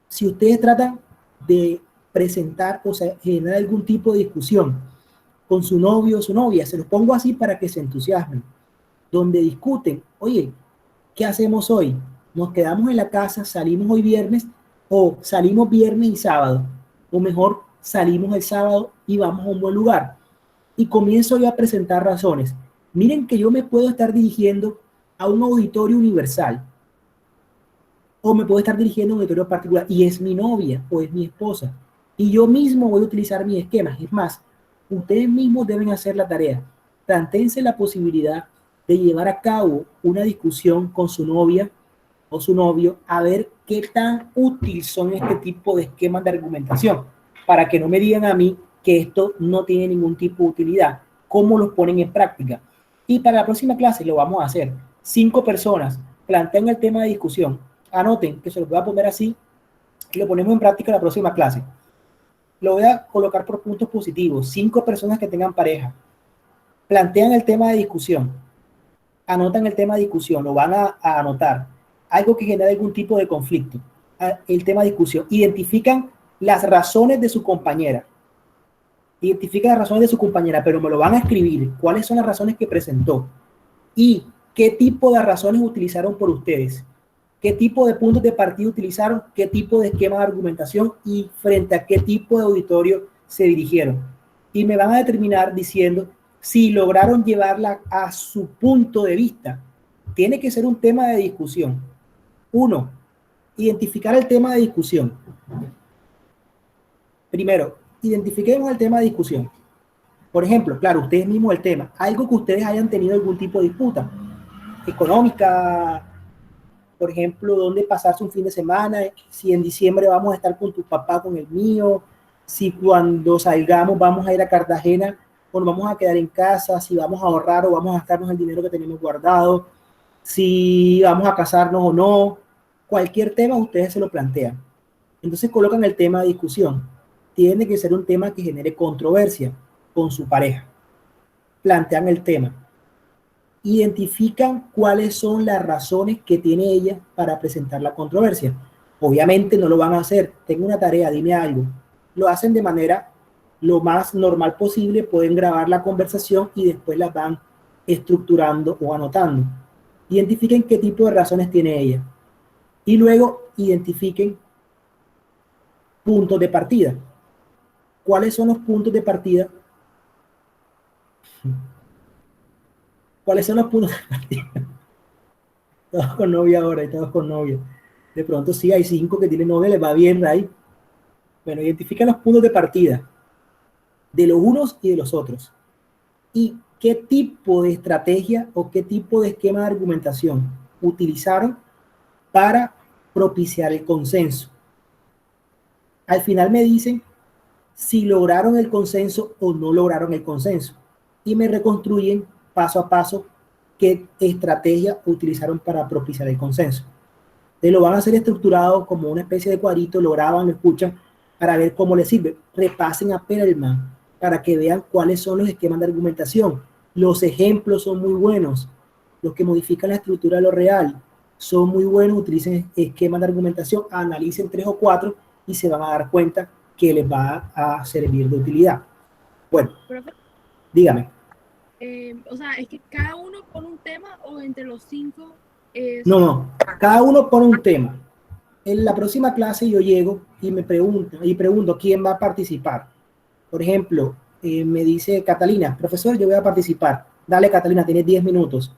Si ustedes tratan de presentar o sea, generar algún tipo de discusión con su novio o su novia, se los pongo así para que se entusiasmen, donde discuten, oye, ¿qué hacemos hoy? ¿Nos quedamos en la casa, salimos hoy viernes, o salimos viernes y sábado? O mejor, salimos el sábado y vamos a un buen lugar. Y comienzo yo a presentar razones. Miren que yo me puedo estar dirigiendo a un auditorio universal, o me puedo estar dirigiendo a un auditorio particular, y es mi novia o es mi esposa, y yo mismo voy a utilizar mis esquemas. Es más, ustedes mismos deben hacer la tarea. Plantéense la posibilidad de llevar a cabo una discusión con su novia o su novio, a ver qué tan útil son este tipo de esquemas de argumentación, para que no me digan a mí que esto no tiene ningún tipo de utilidad. ¿Cómo los ponen en práctica? Y para la próxima clase lo vamos a hacer. 5 personas plantean el tema de discusión. Anoten que se lo voy a poner así y lo ponemos en práctica en la próxima clase. Lo voy a colocar por puntos positivos. 5 personas que tengan pareja plantean el tema de discusión. Anotan el tema de discusión, lo van a anotar. Algo que genera algún tipo de conflicto. El tema de discusión. Identifican las razones de su compañera. Identifican las razones de su compañera, pero me lo van a escribir. ¿Cuáles son las razones que presentó? Y qué tipo de razones utilizaron por ustedes. ¿Qué tipo de puntos de partida utilizaron? ¿Qué tipo de esquema de argumentación? Y frente a qué tipo de auditorio se dirigieron. Y me van a determinar diciendo si lograron llevarla a su punto de vista. Tiene que ser un tema de discusión. 1. Identificar el tema de discusión. Primero, identifiquemos el tema de discusión. Por ejemplo, claro, ustedes mismos el tema. Algo que ustedes hayan tenido algún tipo de disputa económica, por ejemplo, dónde pasarse un fin de semana, si en diciembre vamos a estar con tu papá, con el mío, si cuando salgamos vamos a ir a Cartagena o nos vamos a quedar en casa, si vamos a ahorrar o vamos a gastarnos el dinero que tenemos guardado, si vamos a casarnos o no, cualquier tema ustedes se lo plantean. Entonces colocan el tema de discusión. Tiene que ser un tema que genere controversia con su pareja. Plantean el tema. Identifican cuáles son las razones que tiene ella para presentar la controversia. Obviamente no lo van a hacer. Tengo una tarea, dime algo. Lo hacen de manera lo más normal posible. Pueden grabar la conversación y después la van estructurando o anotando. Identifiquen qué tipo de razones tiene ella. Y luego identifiquen puntos de partida. ¿Cuáles son los puntos de partida? ¿Cuáles son los puntos de partida? Todos con novia ahora y todos con novia. De pronto sí, hay 5 que tienen novia, les va bien, Ray. Bueno, identifican los puntos de partida de los unos y de los otros. Y qué tipo de estrategia o qué tipo de esquema de argumentación utilizaron para propiciar el consenso. Al final me dicen si lograron el consenso o no lograron el consenso. Y me reconstruyen paso a paso qué estrategia utilizaron para propiciar el consenso. Entonces lo van a hacer estructurado como una especie de cuadrito, lo graban, lo escuchan para ver cómo les sirve. Repasen a Perelman para que vean cuáles son los esquemas de argumentación. Los ejemplos son muy buenos. Los que modifican la estructura de lo real son muy buenos. Utilicen esquemas de argumentación, analicen 3 o 4 y se van a dar cuenta que les va a servir de utilidad. Bueno, Profe, dígame. o sea, ¿es que cada uno pone un tema o entre los 5? No, cada uno pone un tema. En la próxima clase yo llego y me pregunto quién va a participar. Por ejemplo, me dice Catalina, profesor, yo voy a participar. Dale, Catalina, tienes 10 minutos.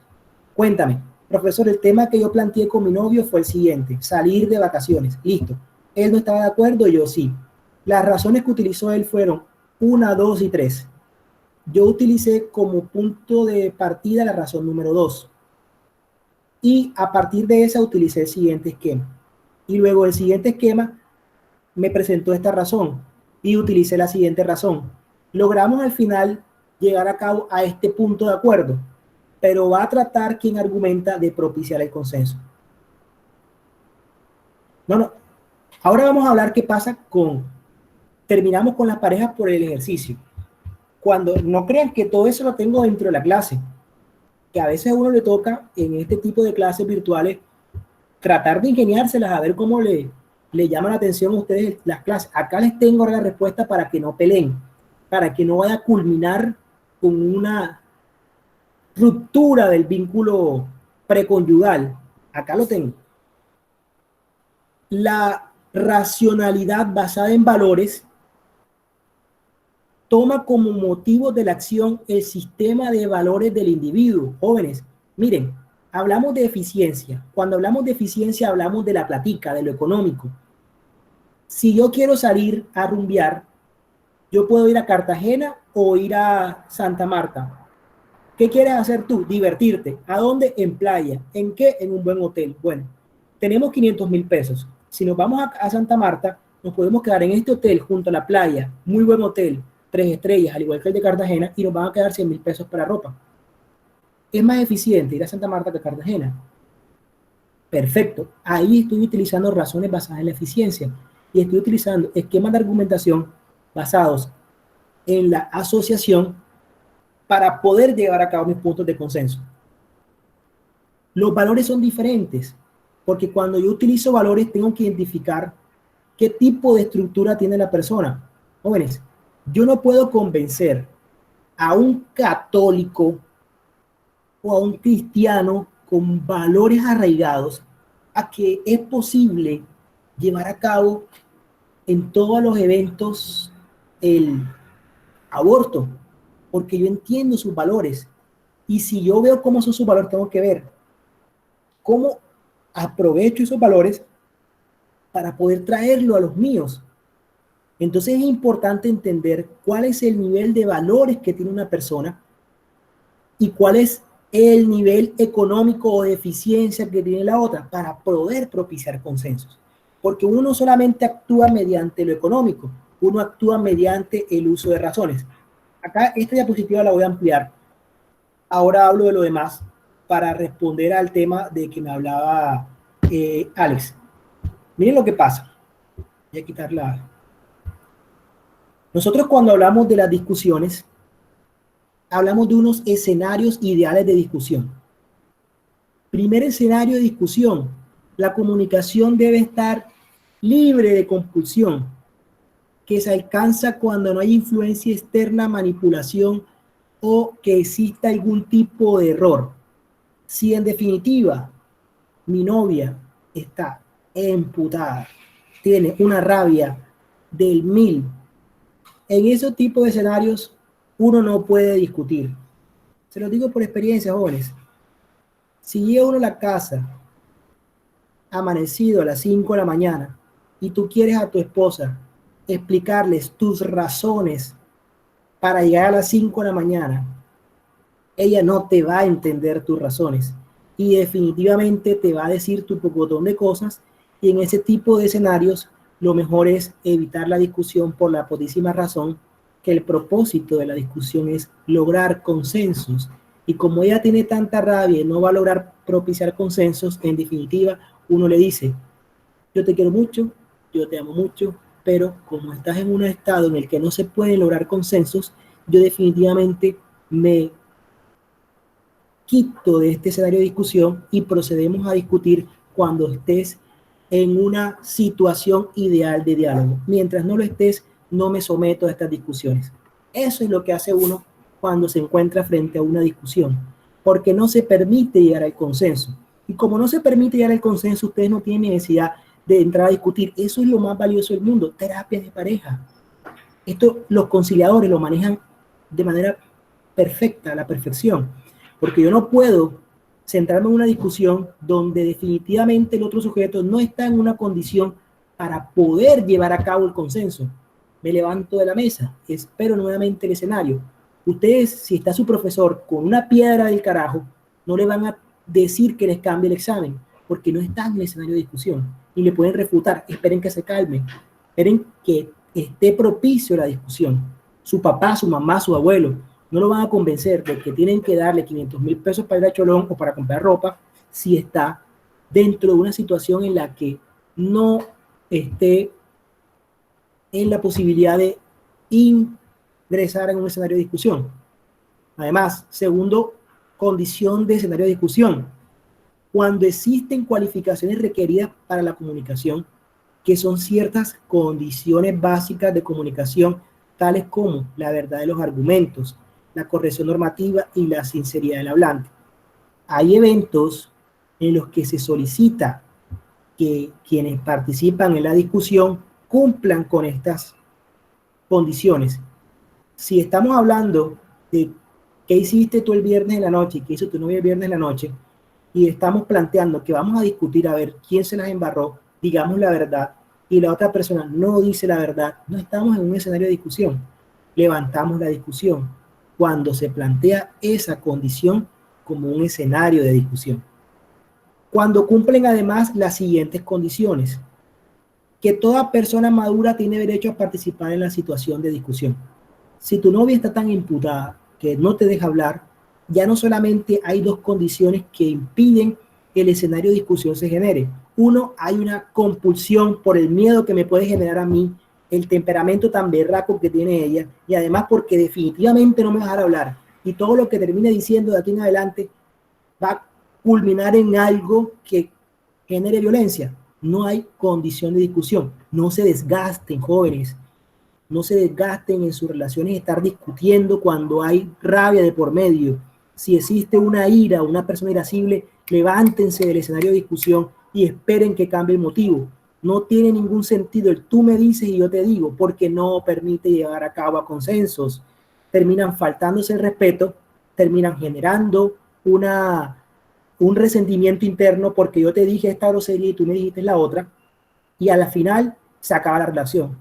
Cuéntame, profesor, el tema que yo planteé con mi novio fue el siguiente: salir de vacaciones. Listo. Él no estaba de acuerdo, yo sí. Las razones que utilizó él fueron 1, 2 y 3. Yo utilicé como punto de partida la razón número 2. Y a partir de esa utilicé el siguiente esquema. Y luego el siguiente esquema me presentó esta razón y utilicé la siguiente razón. Logramos al final llegar a cabo a este punto de acuerdo, pero va a tratar quien argumenta de propiciar el consenso. No. Ahora vamos a hablar qué pasa terminamos con las parejas por el ejercicio. Cuando no crean que todo eso lo tengo dentro de la clase, que a veces a uno le toca en este tipo de clases virtuales tratar de ingeniárselas a ver cómo le llaman la atención a ustedes las clases. Acá les tengo ahora la respuesta para que no peleen, para que no vaya a culminar con una ruptura del vínculo preconyugal. Acá lo tengo. La racionalidad basada en valores toma como motivo de la acción el sistema de valores del individuo. Jóvenes, miren, hablamos de eficiencia. Cuando hablamos de eficiencia hablamos de la platica, de lo económico. Si yo quiero salir a rumbear, yo puedo ir a Cartagena o ir a Santa Marta. ¿Qué quieres hacer tú? Divertirte. ¿A dónde? En playa. ¿En qué? En un buen hotel. Bueno, tenemos 500,000 pesos. Si nos vamos a Santa Marta, nos podemos quedar en este hotel junto a la playa, muy buen hotel, 3 estrellas, al igual que el de Cartagena, y nos van a quedar 100,000 pesos para ropa. ¿Es más eficiente ir a Santa Marta que a Cartagena? Perfecto. Ahí estoy utilizando razones basadas en la eficiencia y estoy utilizando esquemas de argumentación basados en la asociación para poder llevar a cabo mis puntos de consenso. Los valores son diferentes, porque cuando yo utilizo valores tengo que identificar qué tipo de estructura tiene la persona. Jóvenes, yo no puedo convencer a un católico o a un cristiano con valores arraigados a que es posible llevar a cabo en todos los eventos el aborto, porque yo entiendo sus valores. Y si yo veo cómo son sus valores, tengo que ver cómo aprovecho esos valores para poder traerlo a los míos. Entonces es importante entender cuál es el nivel de valores que tiene una persona y cuál es el nivel económico o de eficiencia que tiene la otra para poder propiciar consensos. Porque uno solamente actúa mediante lo económico, uno actúa mediante el uso de razones. Acá esta diapositiva la voy a ampliar. Ahora hablo de lo demás para responder al tema de que me hablaba Alex. Miren lo que pasa. Voy a quitarla. Nosotros cuando hablamos de las discusiones, hablamos de unos escenarios ideales de discusión. Primer escenario de discusión, la comunicación debe estar libre de compulsión, que se alcanza cuando no hay influencia externa, manipulación o que exista algún tipo de error. Si en definitiva mi novia está emputada, tiene una rabia del 1000, en esos tipos de escenarios uno no puede discutir. Se lo digo por experiencia, jóvenes. Si llega uno a la casa amanecido a las 5 de la mañana y tú quieres a tu esposa explicarles tus razones para llegar a las 5 de la mañana, ella no te va a entender tus razones y definitivamente te va a decir tu pocotón de cosas, y en ese tipo de escenarios lo mejor es evitar la discusión por la putísima razón que el propósito de la discusión es lograr consensos, y como ella tiene tanta rabia y no va a lograr propiciar consensos, en definitiva uno le dice: yo te quiero mucho, yo te amo mucho, pero como estás en un estado en el que no se pueden lograr consensos, yo definitivamente me quito de este escenario de discusión y procedemos a discutir cuando estés en una situación ideal de diálogo. Mientras no lo estés, no me someto a estas discusiones. Eso es lo que hace uno cuando se encuentra frente a una discusión, porque no se permite llegar al consenso. Y como no se permite llegar al consenso, ustedes no tienen necesidad de entrar a discutir. Eso es lo más valioso del mundo, terapias de pareja. Esto los conciliadores lo manejan de manera perfecta, a la perfección, porque yo no puedo centrarme en una discusión donde definitivamente el otro sujeto no está en una condición para poder llevar a cabo el consenso. Me levanto de la mesa, espero nuevamente el escenario. Ustedes, si está su profesor con una piedra del carajo, no le van a decir que les cambie el examen, porque no están en el escenario de discusión y le pueden refutar. Esperen que se calmen, esperen que esté propicio la discusión. Su papá, su mamá, su abuelo no lo van a convencer de que tienen que darle 500,000 pesos para ir a Cholón o para comprar ropa si está dentro de una situación en la que no esté en la posibilidad de ingresar en un escenario de discusión. Además, segundo condición de escenario de discusión, cuando existen cualificaciones requeridas para la comunicación, que son ciertas condiciones básicas de comunicación, tales como la verdad de los argumentos, la corrección normativa y la sinceridad del hablante. Hay eventos en los que se solicita que quienes participan en la discusión cumplan con estas condiciones. Si estamos hablando de qué hiciste tú el viernes en la noche y qué hizo tu novia el viernes en la noche, y estamos planteando que vamos a discutir a ver quién se las embarró, digamos la verdad, y la otra persona no dice la verdad, no estamos en un escenario de discusión. Levantamos la discusión cuando se plantea esa condición como un escenario de discusión. Cuando cumplen además las siguientes condiciones: que toda persona madura tiene derecho a participar en la situación de discusión. Si tu novia está tan imputada que no te deja hablar, ya no solamente hay dos condiciones que impiden que el escenario de discusión se genere. Uno, hay una compulsión por el miedo que me puede generar a mí, el temperamento tan berraco que tiene ella, y además porque definitivamente no me va a dejar hablar, y todo lo que termine diciendo de aquí en adelante va a culminar en algo que genere violencia. No hay condición de discusión. No se desgasten, jóvenes, no se desgasten en sus relaciones estar discutiendo cuando hay rabia de por medio. Si existe una ira, una persona irascible, levántense del escenario de discusión y esperen que cambie el motivo. No tiene ningún sentido el tú me dices y yo te digo, porque no permite llevar a cabo a consensos. Terminan faltándose el respeto, terminan generando un resentimiento interno porque yo te dije esta grosería y tú me dijiste la otra, y a la final se acaba la relación.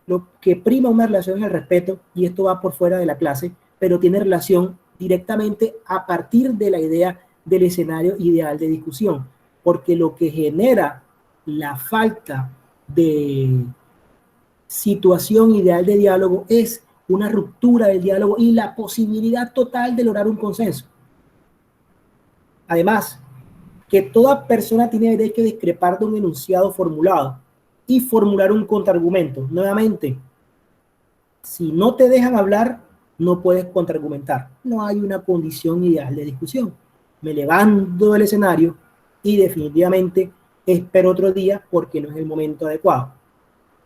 Lo que prima una relación es el respeto, y esto va por fuera de la clase, pero tiene relación directamente a partir de la idea del escenario ideal de discusión, porque lo que genera la falta de situación ideal de diálogo es una ruptura del diálogo y la posibilidad total de lograr un consenso. Además, que toda persona tiene derecho a discrepar de un enunciado formulado y formular un contraargumento. Nuevamente, si no te dejan hablar, no puedes contraargumentar. No hay una condición ideal de discusión. Me levanto del escenario y definitivamente espero otro día porque no es el momento adecuado.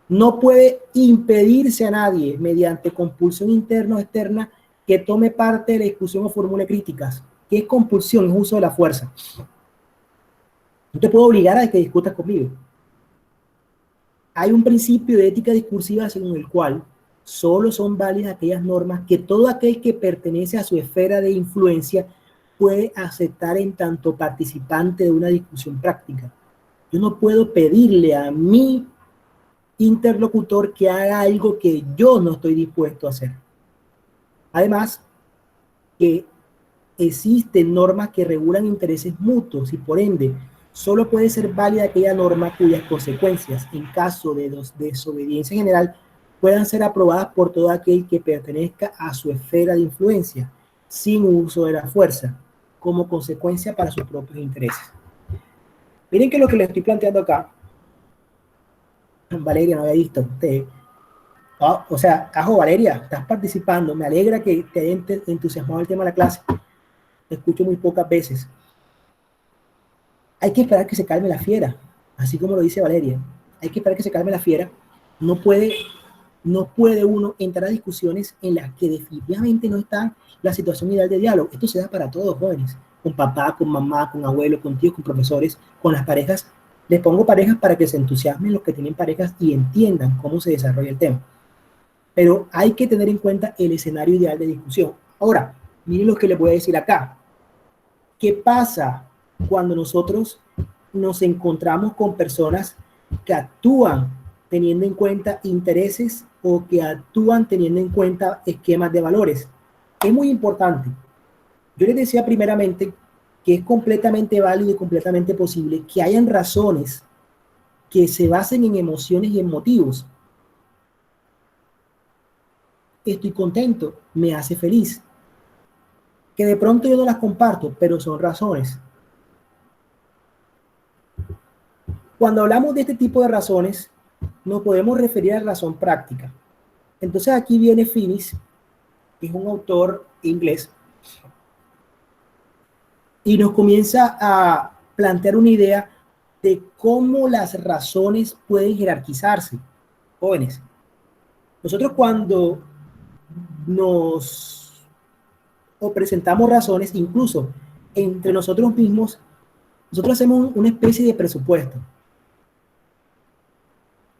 No puede impedirse a nadie mediante compulsión interna o externa que tome parte de la discusión o formule críticas. ¿Qué es compulsión? Es uso de la fuerza. No te puedo obligar a que discutas conmigo. Hay un principio de ética discursiva según el cual solo son válidas aquellas normas que todo aquel que pertenece a su esfera de influencia puede aceptar en tanto participante de una discusión práctica. Yo no puedo pedirle a mi interlocutor que haga algo que yo no estoy dispuesto a hacer. Además, que existen normas que regulan intereses mutuos y por ende solo puede ser válida aquella norma cuyas consecuencias en caso de desobediencia general puedan ser aprobadas por todo aquel que pertenezca a su esfera de influencia sin uso de la fuerza como consecuencia para sus propios intereses. Miren que lo que les estoy planteando acá, Valeria, no había visto usted. O sea, Ajo, Valeria, estás participando, me alegra que te haya entusiasmado el tema de la clase. Te escucho muy pocas veces. Hay que esperar que se calme la fiera, así como lo dice Valeria. Hay que esperar que se calme la fiera. No puede uno entrar a discusiones en las que definitivamente no está la situación ideal de diálogo. Esto se da para todos, jóvenes, con papá, con mamá, con abuelo, con tíos, con profesores, con las parejas. Les pongo parejas para que se entusiasmen los que tienen parejas y entiendan cómo se desarrolla el tema. Pero hay que tener en cuenta el escenario ideal de discusión. Ahora, miren lo que les voy a decir acá. ¿Qué pasa cuando nosotros nos encontramos con personas que actúan teniendo en cuenta intereses o que actúan teniendo en cuenta esquemas de valores? Es muy importante. Yo les decía primeramente que es completamente válido y completamente posible que hayan razones que se basen en emociones y en motivos. Estoy contento, me hace feliz. Que de pronto yo no las comparto, pero son razones. Cuando hablamos de este tipo de razones, nos podemos referir a la razón práctica. Entonces aquí viene Finis, que es un autor inglés, y nos comienza a plantear una idea de cómo las razones pueden jerarquizarse. Jóvenes, nosotros cuando presentamos razones, incluso entre nosotros mismos, nosotros hacemos una especie de presupuesto.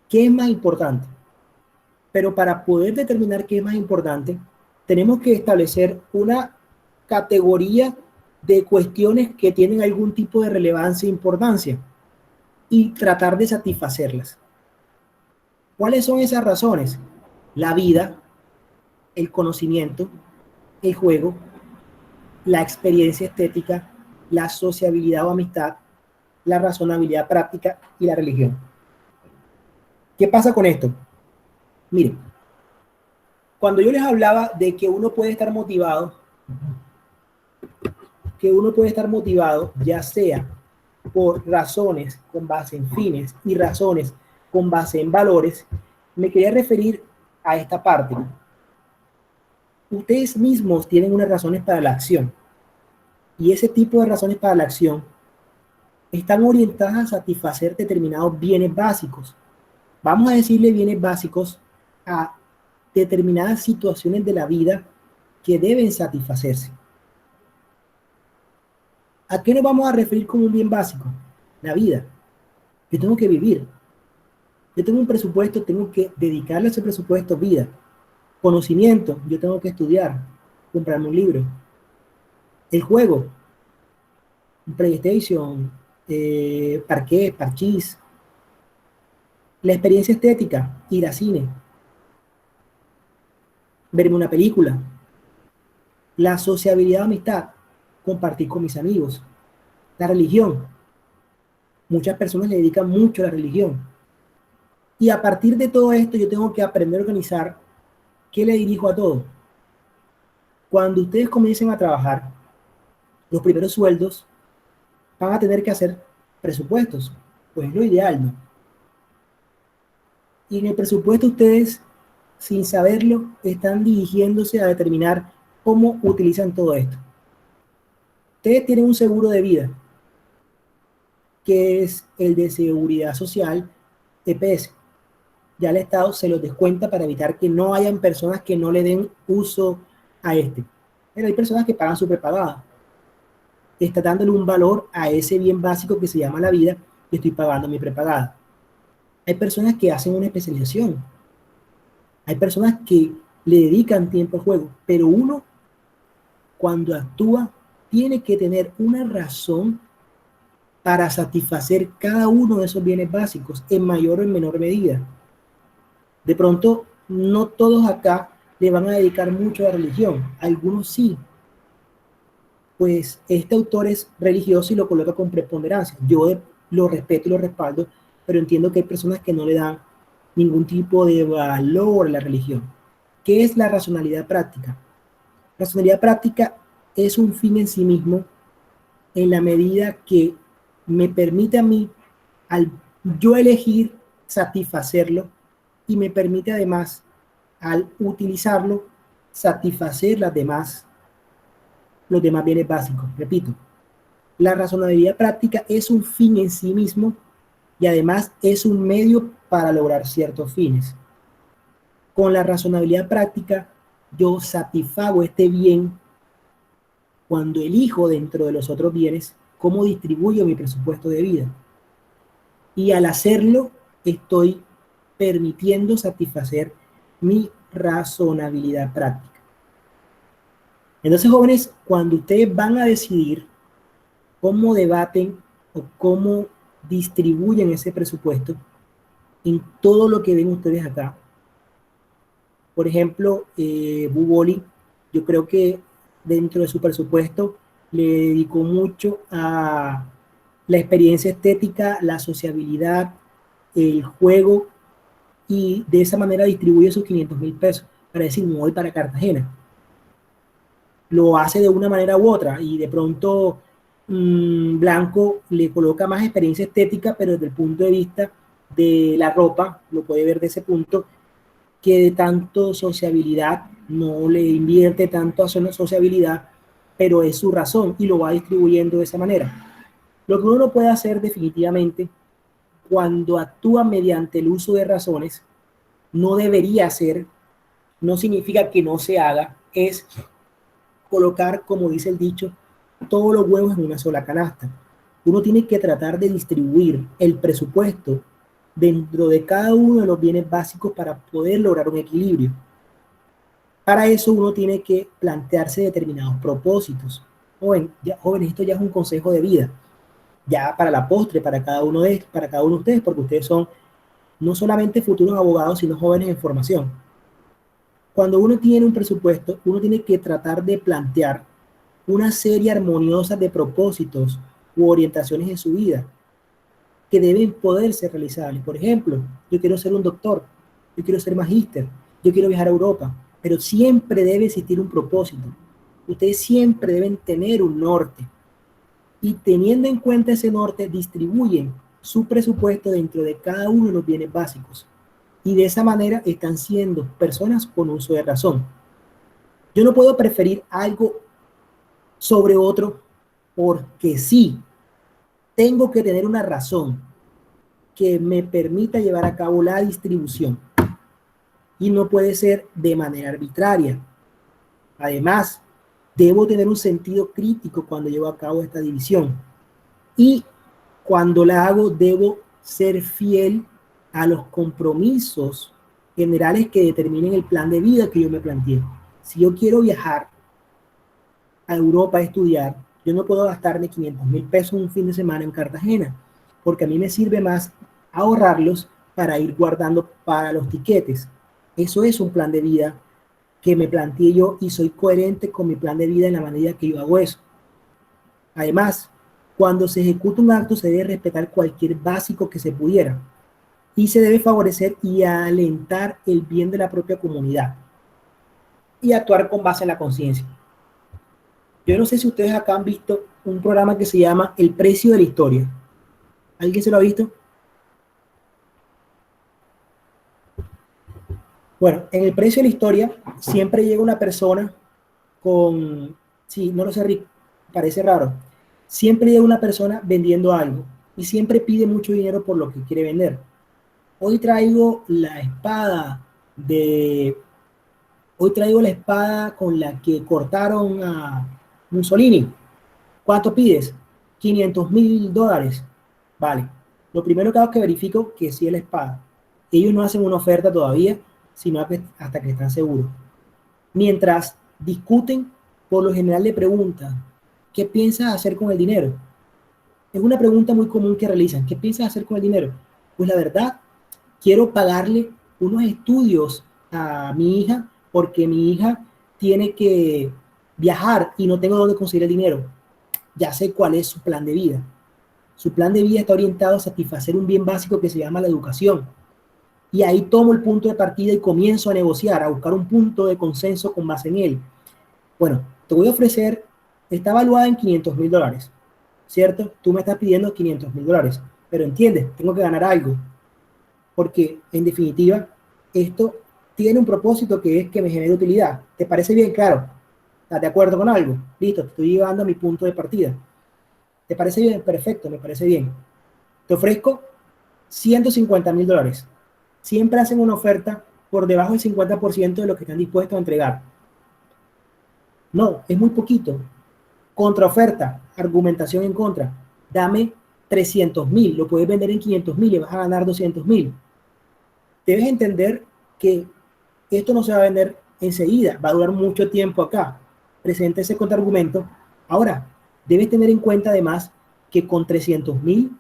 ¿Qué es más importante? Pero para poder determinar qué es más importante, tenemos que establecer una categoría de cuestiones que tienen algún tipo de relevancia e importancia y tratar de satisfacerlas. ¿Cuáles son esas razones? La vida, el conocimiento, el juego, la experiencia estética, la sociabilidad o amistad, la razonabilidad práctica y la religión. ¿Qué pasa con esto? Miren, cuando yo les hablaba de que uno puede estar motivado, ya sea por razones con base en fines y razones con base en valores, me quería referir a esta parte. Ustedes mismos tienen unas razones para la acción y ese tipo de razones para la acción están orientadas a satisfacer determinados bienes básicos. Vamos a decirle bienes básicos a determinadas situaciones de la vida que deben satisfacerse. ¿A qué nos vamos a referir como un bien básico? La vida. Yo tengo que vivir. Yo tengo un presupuesto, tengo que dedicarle a ese presupuesto vida. Conocimiento, yo tengo que estudiar, comprarme un libro. El juego, un PlayStation, parqués, parchís. La experiencia estética, ir al cine, verme una película. La sociabilidad o amistad, compartir con mis amigos. La religión, muchas personas le dedican mucho a la religión. Y a partir de todo esto yo tengo que aprender a organizar qué le dirijo a todo. Cuando ustedes comiencen a trabajar, los primeros sueldos van a tener que hacer presupuestos, pues es lo ideal, ¿no? Y en el presupuesto ustedes, sin saberlo, están dirigiéndose a determinar cómo utilizan todo esto. Ustedes tienen un seguro de vida, que es el de seguridad social, EPS. Ya el Estado se los descuenta para evitar que no hayan personas que no le den uso a este. Pero hay personas que pagan su prepagada. Está dándole un valor a ese bien básico que se llama la vida y estoy pagando mi prepagada. Hay personas que hacen una especialización. Hay personas que le dedican tiempo al juego, pero uno, cuando actúa, tiene que tener una razón para satisfacer cada uno de esos bienes básicos en mayor o en menor medida. De pronto, no todos acá le van a dedicar mucho a la religión, algunos sí. Pues este autor es religioso y lo coloca con preponderancia. Yo lo respeto y lo respaldo, pero entiendo que hay personas que no le dan ningún tipo de valor a la religión. ¿Qué es la racionalidad práctica? La racionalidad práctica es un fin en sí mismo en la medida que me permite a mí, al yo elegir satisfacerlo, y me permite además, al utilizarlo, satisfacer los demás bienes básicos. Repito, la razonabilidad práctica es un fin en sí mismo y además es un medio para lograr ciertos fines. Con la razonabilidad práctica, yo satisfago este bien cuando elijo dentro de los otros bienes cómo distribuyo mi presupuesto de vida. Y al hacerlo, estoy permitiendo satisfacer mi razonabilidad práctica. Entonces, jóvenes, cuando ustedes van a decidir cómo debaten o cómo distribuyen ese presupuesto en todo lo que ven ustedes acá, por ejemplo, Buboli, yo creo que dentro de su presupuesto le dedicó mucho a la experiencia estética, la sociabilidad, el juego, y de esa manera distribuye sus 500.000 pesos para decir, me voy para Cartagena. Lo hace de una manera u otra y de pronto Blanco le coloca más experiencia estética, pero desde el punto de vista de la ropa, lo puede ver de ese punto, que de tanto sociabilidad, no le invierte tanto a su sociabilidad, pero es su razón y lo va distribuyendo de esa manera. Lo que uno puede hacer definitivamente cuando actúa mediante el uso de razones, no debería ser, no significa que no se haga, es colocar, como dice el dicho, todos los huevos en una sola canasta. Uno tiene que tratar de distribuir el presupuesto dentro de cada uno de los bienes básicos para poder lograr un equilibrio. Para eso uno tiene que plantearse determinados propósitos. Jóvenes, esto ya es un consejo de vida, ya para la postre, para cada uno de ustedes, porque ustedes son no solamente futuros abogados, sino jóvenes en formación. Cuando uno tiene un presupuesto, uno tiene que tratar de plantear una serie armoniosa de propósitos u orientaciones en su vida que deben poder ser realizables. Por ejemplo, yo quiero ser un doctor, yo quiero ser magíster, yo quiero viajar a Europa, pero siempre debe existir un propósito. Ustedes siempre deben tener un norte y teniendo en cuenta ese norte, distribuyen su presupuesto dentro de cada uno de los bienes básicos. Y de esa manera están siendo personas con uso de razón. Yo no puedo preferir algo sobre otro porque sí. Tengo que tener una razón que me permita llevar a cabo la distribución. Y no puede ser de manera arbitraria. Además, debo tener un sentido crítico cuando llevo a cabo esta división. Y cuando la hago, debo ser fiel a los compromisos generales que determinen el plan de vida que yo me planteé. Si yo quiero viajar a Europa a estudiar, yo no puedo gastarme 500.000 pesos un fin de semana en Cartagena, porque a mí me sirve más ahorrarlos para ir guardando para los tiquetes. Eso es un plan de vida que me planteé yo y soy coherente con mi plan de vida en la manera que yo hago eso. Además, cuando se ejecuta un acto se debe respetar cualquier básico que se pudiera y se debe favorecer y alentar el bien de la propia comunidad y actuar con base en la conciencia. Yo no sé si ustedes acá han visto un programa que se llama El Precio de la Historia. ¿Alguien se lo ha visto? Bueno, en El Precio de la Historia siempre llega una persona con, sí, no lo sé, Rick, parece raro, siempre llega una persona vendiendo algo y siempre pide mucho dinero por lo que quiere vender. Hoy traigo la espada con la que cortaron a Mussolini. ¿Cuánto pides? $500,000. Vale. Lo primero que hago es que verifico que sí es la espada. Ellos no hacen una oferta todavía, sino hasta que están seguros. Mientras discuten, por lo general le preguntan, ¿qué piensas hacer con el dinero? Es una pregunta muy común que realizan. ¿Qué piensas hacer con el dinero? Pues la verdad, quiero pagarle unos estudios a mi hija porque mi hija tiene que viajar y no tengo dónde conseguir el dinero. Ya sé cuál es su plan de vida. Su plan de vida está orientado a satisfacer un bien básico que se llama la educación. Y ahí tomo el punto de partida y comienzo a negociar, a buscar un punto de consenso con base en él. Bueno, te voy a ofrecer, está evaluada en $500,000, ¿cierto? Tú me estás pidiendo $500,000, pero entiendes, tengo que ganar algo. Porque, en definitiva, esto tiene un propósito que es que me genere utilidad. ¿Te parece bien? Claro. ¿Estás de acuerdo con algo? Listo, te estoy llevando a mi punto de partida. ¿Te parece bien? Perfecto, me parece bien. Te ofrezco $150,000. Siempre hacen una oferta por debajo del 50% de lo que están dispuestos a entregar. No, es muy poquito. Contraoferta, argumentación en contra. Dame 300,000, lo puedes vender en 500,000 y vas a ganar 200,000. Debes entender que esto no se va a vender enseguida, va a durar mucho tiempo acá. Presenta ese contraargumento. Ahora, debes tener en cuenta además que con 300,000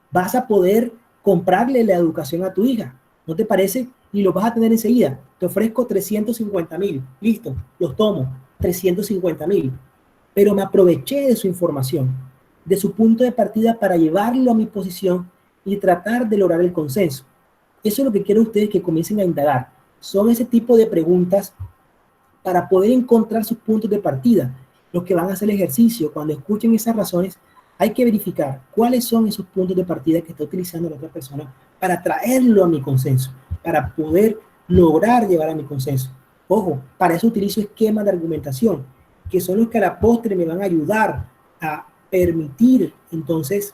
vas a poder comprarle la educación a tu hija. ¿No te parece? Y lo vas a tener enseguida. Te ofrezco 350,000. Listo, los tomo. 350,000. Pero me aproveché de su información, de su punto de partida para llevarlo a mi posición y tratar de lograr el consenso. Eso es lo que quiero ustedes que comiencen a indagar. Son ese tipo de preguntas para poder encontrar sus puntos de partida. Los que van a hacer el ejercicio, cuando escuchen esas razones, hay que verificar cuáles son esos puntos de partida que está utilizando la otra persona para traerlo a mi consenso, para poder lograr llevar a mi consenso. Ojo, para eso utilizo esquemas de argumentación, que son los que a la postre me van a ayudar a permitir, entonces,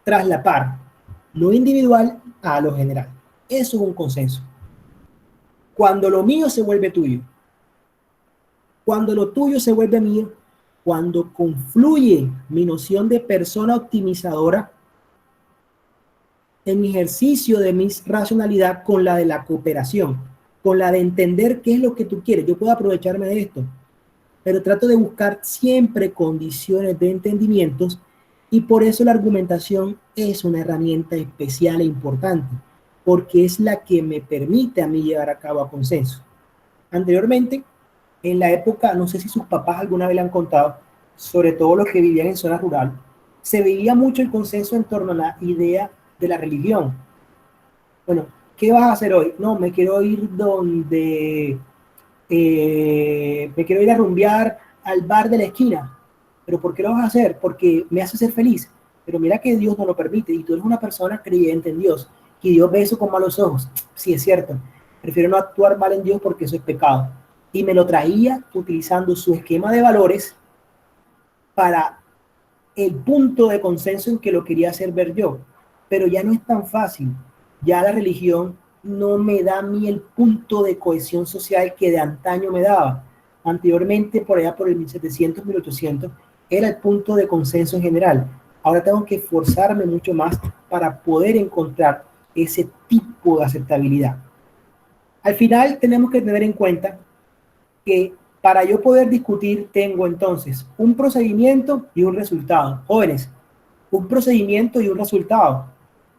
traslapar lo individual a lo general. Eso es un consenso. Cuando lo mío se vuelve tuyo, cuando lo tuyo se vuelve mío, cuando confluye mi noción de persona optimizadora en ejercicio de mi racionalidad con la de la cooperación, con la de entender qué es lo que tú quieres. Yo puedo aprovecharme de esto, pero trato de buscar siempre condiciones de entendimientos y por eso la argumentación es una herramienta especial e importante, porque es la que me permite a mí llevar a cabo a consenso. Anteriormente, en la época, no sé si sus papás alguna vez le han contado, sobre todo los que vivían en zona rural, se veía mucho el consenso en torno a la idea de la religión. Bueno, ¿qué vas a hacer hoy? No, me quiero ir me quiero ir a rumbear al bar de la esquina. ¿Pero por qué lo vas a hacer? Porque me hace ser feliz. Pero mira que Dios no lo permite y tú eres una persona creyente en Dios, que Dios ve eso con malos ojos. Sí, es cierto. Prefiero no actuar mal en Dios porque eso es pecado. Y me lo traía utilizando su esquema de valores para el punto de consenso en que lo quería hacer ver yo. Pero ya no es tan fácil. Ya la religión no me da a mí el punto de cohesión social que de antaño me daba. Anteriormente, por allá por el 1700, 1800, era el punto de consenso en general. Ahora tengo que esforzarme mucho más para poder encontrar ese tipo de aceptabilidad. Al final tenemos que tener en cuenta que para yo poder discutir tengo entonces un procedimiento y un resultado. Jóvenes, un procedimiento y un resultado.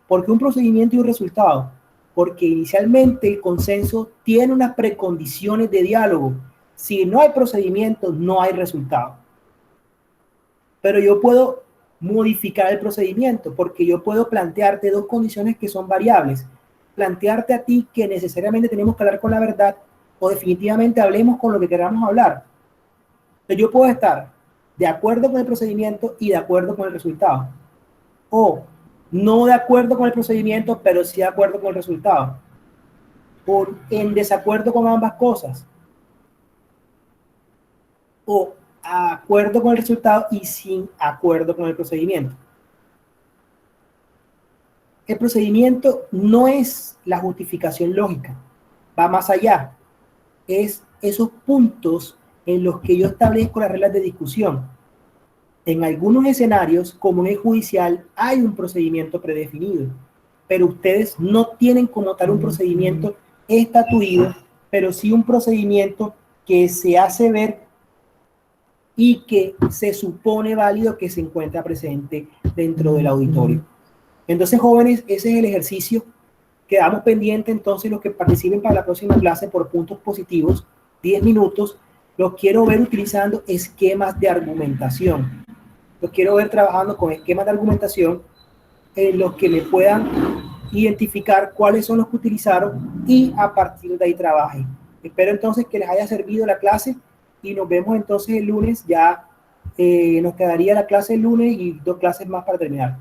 ¿Por qué un procedimiento y un resultado? porque inicialmente el consenso tiene unas precondiciones de diálogo. Si no hay procedimiento, no hay resultado. Pero yo puedo modificar el procedimiento, porque yo puedo plantearte dos condiciones que son variables. Plantearte a ti que necesariamente tenemos que hablar con la verdad, o definitivamente hablemos con lo que queramos hablar. Entonces yo puedo estar de acuerdo con el procedimiento y de acuerdo con el resultado. O no de acuerdo con el procedimiento, pero sí de acuerdo con el resultado. O en desacuerdo con ambas cosas. O a acuerdo con el resultado y sin acuerdo con el procedimiento. El procedimiento no es la justificación lógica, va más allá. Es esos puntos en los que yo establezco las reglas de discusión. En algunos escenarios, como en el judicial, hay un procedimiento predefinido, pero ustedes no tienen como tal un procedimiento estatuido, pero sí un procedimiento que se hace ver y que se supone válido que se encuentra presente dentro del auditorio. Entonces, jóvenes, ese es el ejercicio. Quedamos pendientes entonces los que participen para la próxima clase por puntos positivos, 10 minutos. Los quiero ver utilizando esquemas de argumentación. Los quiero ver trabajando con esquemas de argumentación en los que me puedan identificar cuáles son los que utilizaron y a partir de ahí trabajen. Espero entonces que les haya servido la clase y nos vemos entonces el lunes. Ya nos quedaría la clase el lunes y 2 clases más para terminar.